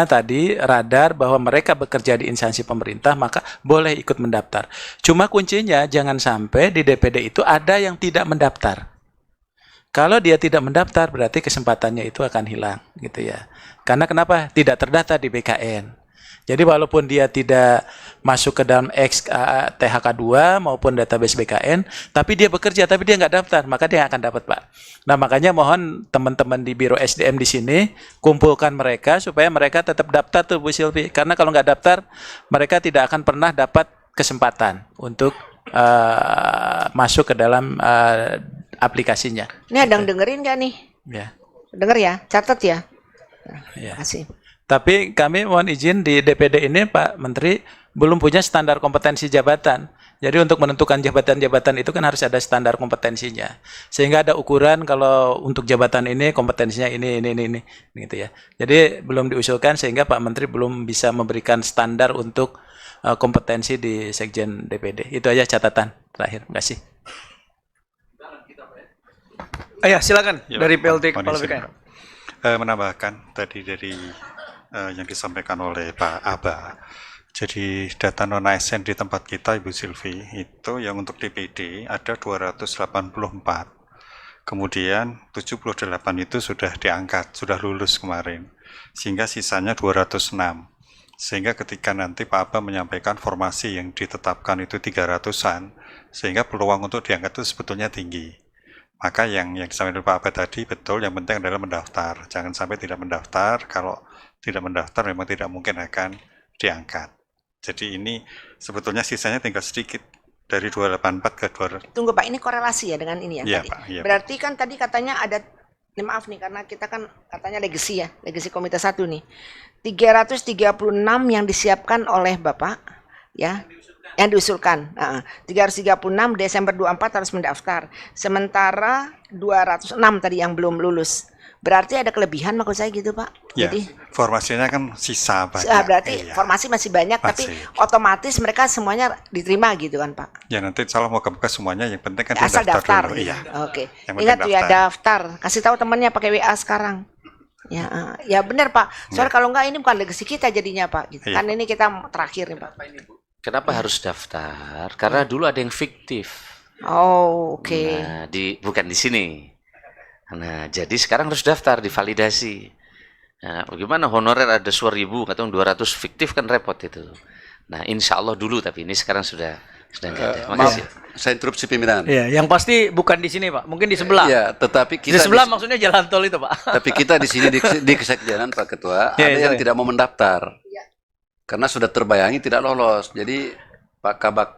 tadi radar bahwa mereka bekerja di instansi pemerintah, maka boleh ikut mendaftar. Cuma kuncinya jangan sampai di DPD itu ada yang tidak mendaftar. Kalau dia tidak mendaftar berarti kesempatannya itu akan hilang gitu ya. Karena kenapa? Tidak terdata di BKN. Jadi walaupun dia tidak masuk ke dalam THK2 maupun database BKN, tapi dia bekerja, tapi dia nggak daftar, maka dia akan dapat, Pak. Nah, makanya mohon teman-teman di Biro SDM di sini, kumpulkan mereka supaya mereka tetap daftar tuh, Bu Silvi. Karena kalau nggak daftar, mereka tidak akan pernah dapat kesempatan untuk masuk ke dalam aplikasinya. Ini ada yang dengerin nggak nih? Ya. Denger ya, catat ya. Ya. Kasih. Tapi kami mohon izin di DPD ini Pak Menteri belum punya standar kompetensi jabatan. Jadi untuk menentukan jabatan-jabatan itu kan harus ada standar kompetensinya. Sehingga ada ukuran kalau untuk jabatan ini kompetensinya ini gitu ya. Jadi belum diusulkan sehingga Pak Menteri belum bisa memberikan standar untuk kompetensi di Sekjen DPD. Itu aja catatan terakhir. Terima kasih. Ya, silakan Ya, dari PLT mohon Kepala izin. BKN. Menambahkan tadi dari yang disampaikan oleh Pak Aba. Jadi data non ASN di tempat kita Ibu Silvi itu yang untuk DPD ada 284. Kemudian 78 itu sudah diangkat, sudah lulus kemarin. Sehingga sisanya 206. Sehingga ketika nanti Pak Aba menyampaikan formasi yang ditetapkan itu 300-an, sehingga peluang untuk diangkat itu sebetulnya tinggi. Maka yang disampaikan Pak Aba tadi betul, yang penting adalah mendaftar. Jangan sampai tidak mendaftar, kalau tidak mendaftar memang tidak mungkin akan diangkat. Jadi ini sebetulnya sisanya tinggal sedikit, dari 284 ke 200. Tunggu Pak, ini korelasi ya dengan ini ya Iya, tadi. Pak, iya, Berarti kan tadi katanya ada, ini maaf nih karena kita kan katanya legacy ya, legacy Komite 1 nih. 336 yang disiapkan oleh Bapak ya, yang diusulkan. 336 Desember 24 harus mendaftar. Sementara 206 tadi yang belum lulus. Berarti ada kelebihan maksud saya gitu Pak. Ya, Jadi formasinya kan sisa banyak. berarti Iya. formasi masih banyak tapi Masih. otomatis mereka semuanya diterima gitu kan Pak. Ya nanti salah mau buka semuanya, yang penting kan Asal daftar. dulu. Iya. Oke. Yang penting Ingat tuh ya daftar. Kasih tahu temannya pakai WA sekarang. Ya, ya benar Pak. Soalnya kalau enggak ini bukan legacy kita jadinya Pak. Gitu. Iya. Kan ini kita terakhir nih Pak. Kenapa harus daftar? Karena dulu ada yang fiktif. Oh, oke. Nah, bukan di sini. Nah, jadi sekarang harus daftar, divalidasi. Nah, bagaimana honorer ada 1.000, atau 200 fiktif kan repot itu. Nah, insya Allah dulu, tapi ini sekarang sudah nggak ada. Maaf, Makasih. saya interupsi pimpinan. Iya, yang pasti bukan di sini Pak, mungkin di sebelah. Iya, tetapi kita Di sebelah maksudnya jalan tol itu Pak. tapi kita di sini di kesekjenan Pak Ketua Iya, ada iya, yang iya. tidak mau mendaftar karena sudah terbayangi tidak lolos. Jadi Pak Kabak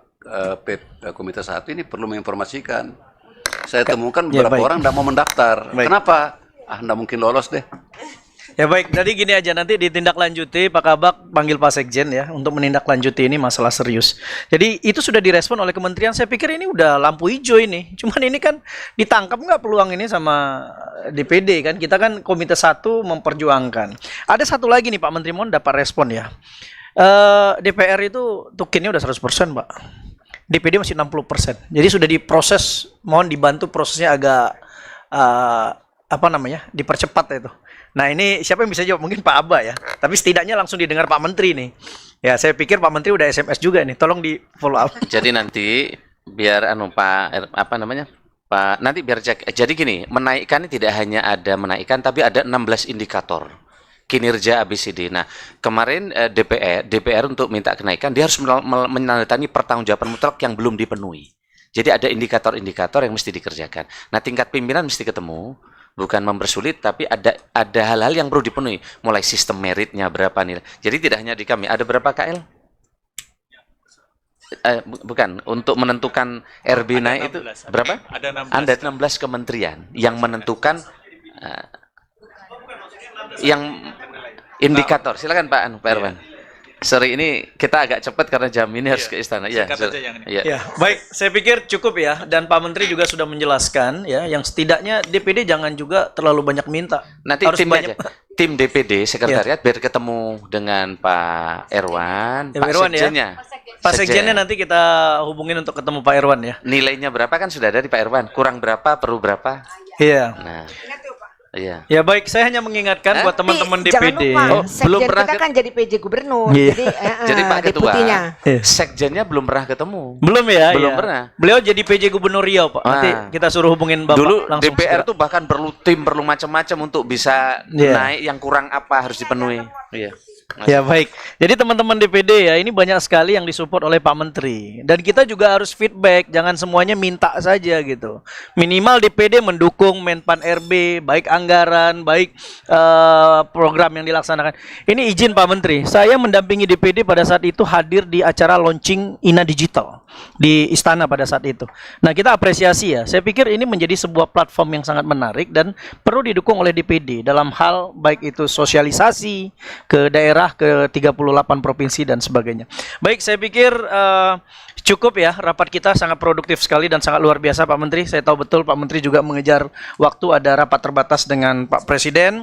Komite 1 ini perlu menginformasikan. Saya temukan Ya, beberapa baik. orang tidak mau mendaftar. Baik. Kenapa? Tidak mungkin lolos deh. Ya baik, jadi gini aja, nanti ditindaklanjuti Pak Kabak panggil Pak Sekjen ya untuk menindaklanjuti ini masalah serius. Jadi itu sudah direspon oleh kementerian, saya pikir ini udah lampu hijau ini. Cuman ini kan ditangkap nggak peluang ini sama DPD kan, kita kan Komite 1 memperjuangkan. Ada satu lagi nih Pak Menteri, mohon dapat respon ya. DPR itu tukinnya udah 100% Pak. DPD masih 60%. Jadi sudah diproses, mohon dibantu prosesnya agak dipercepat itu. Nah ini siapa yang bisa jawab? Mungkin Pak Aba ya. Tapi setidaknya langsung didengar Pak Menteri nih. Ya saya pikir Pak Menteri udah SMS juga nih. Tolong di follow up. Jadi nanti biar Pak nanti biar cek. Jadi gini, menaikkan ini tidak hanya ada menaikkan, tapi ada 16 indikator kinerja ABCD. Nah, kemarin DPR untuk minta kenaikan, dia harus menandatangani pertanggungjawaban mutlak yang belum dipenuhi. Jadi ada indikator-indikator yang mesti dikerjakan. Nah, tingkat pimpinan mesti ketemu, bukan mempersulit, tapi ada hal-hal yang perlu dipenuhi. Mulai sistem meritnya berapa nilai. Jadi tidak hanya di kami, ada berapa KL? Bukan, untuk menentukan RB naik itu berapa? Ada 16 kementerian yang menentukan yang indikator. Silakan Pak Erwan. Sorry, ini kita agak cepat karena jam ini harus ke istana. Ya, Ya, baik. Saya pikir cukup ya. Dan Pak Menteri juga sudah menjelaskan ya, yang setidaknya DPD jangan juga terlalu banyak minta. Nanti Harus timnya banyak. aja. Tim DPD sekretariat biar ketemu dengan Pak Erwan, Ya, Pak Erwan ya. Sekjennya. Pak Sekjennya nanti kita hubungin untuk ketemu Pak Erwan ya. Nilainya berapa kan sudah ada di Pak Erwan. Kurang berapa, perlu berapa? Iya. Nah, iya. Ya baik, saya hanya mengingatkan buat teman-teman Jangan DPD. lupa, Oh, belum Sekjen pernah kita kan jadi PJ Gubernur. Iya. Jadi Pak Ketua, deputinya. Sekjennya belum pernah ketemu. Belum ya? Belum iya. pernah. Beliau jadi PJ Gubernur Riau, Pak. Nanti Ah. kita suruh hubungin Bapak Dulu langsung. DPR segera. tuh bahkan perlu tim, perlu macam-macam untuk bisa Iya. naik, yang kurang apa harus dipenuhi. Iya. Ya baik. Jadi teman-teman DPD ya, ini banyak sekali yang disupport oleh Pak Menteri. Dan kita juga harus feedback, jangan semuanya minta saja gitu. Minimal DPD mendukung Menpan RB, baik anggaran, baik program yang dilaksanakan. Ini izin Pak Menteri, saya mendampingi DPD pada saat itu hadir di acara launching Ina Digital di Istana pada saat itu. Nah, kita apresiasi ya. Saya pikir ini menjadi sebuah platform yang sangat menarik dan perlu didukung oleh DPD dalam hal baik itu sosialisasi ke daerah, ke 38 provinsi dan sebagainya. Baik, saya pikir cukup ya, rapat kita sangat produktif sekali dan sangat luar biasa Pak Menteri. Saya tahu betul Pak Menteri juga mengejar waktu, ada rapat terbatas dengan Pak Presiden.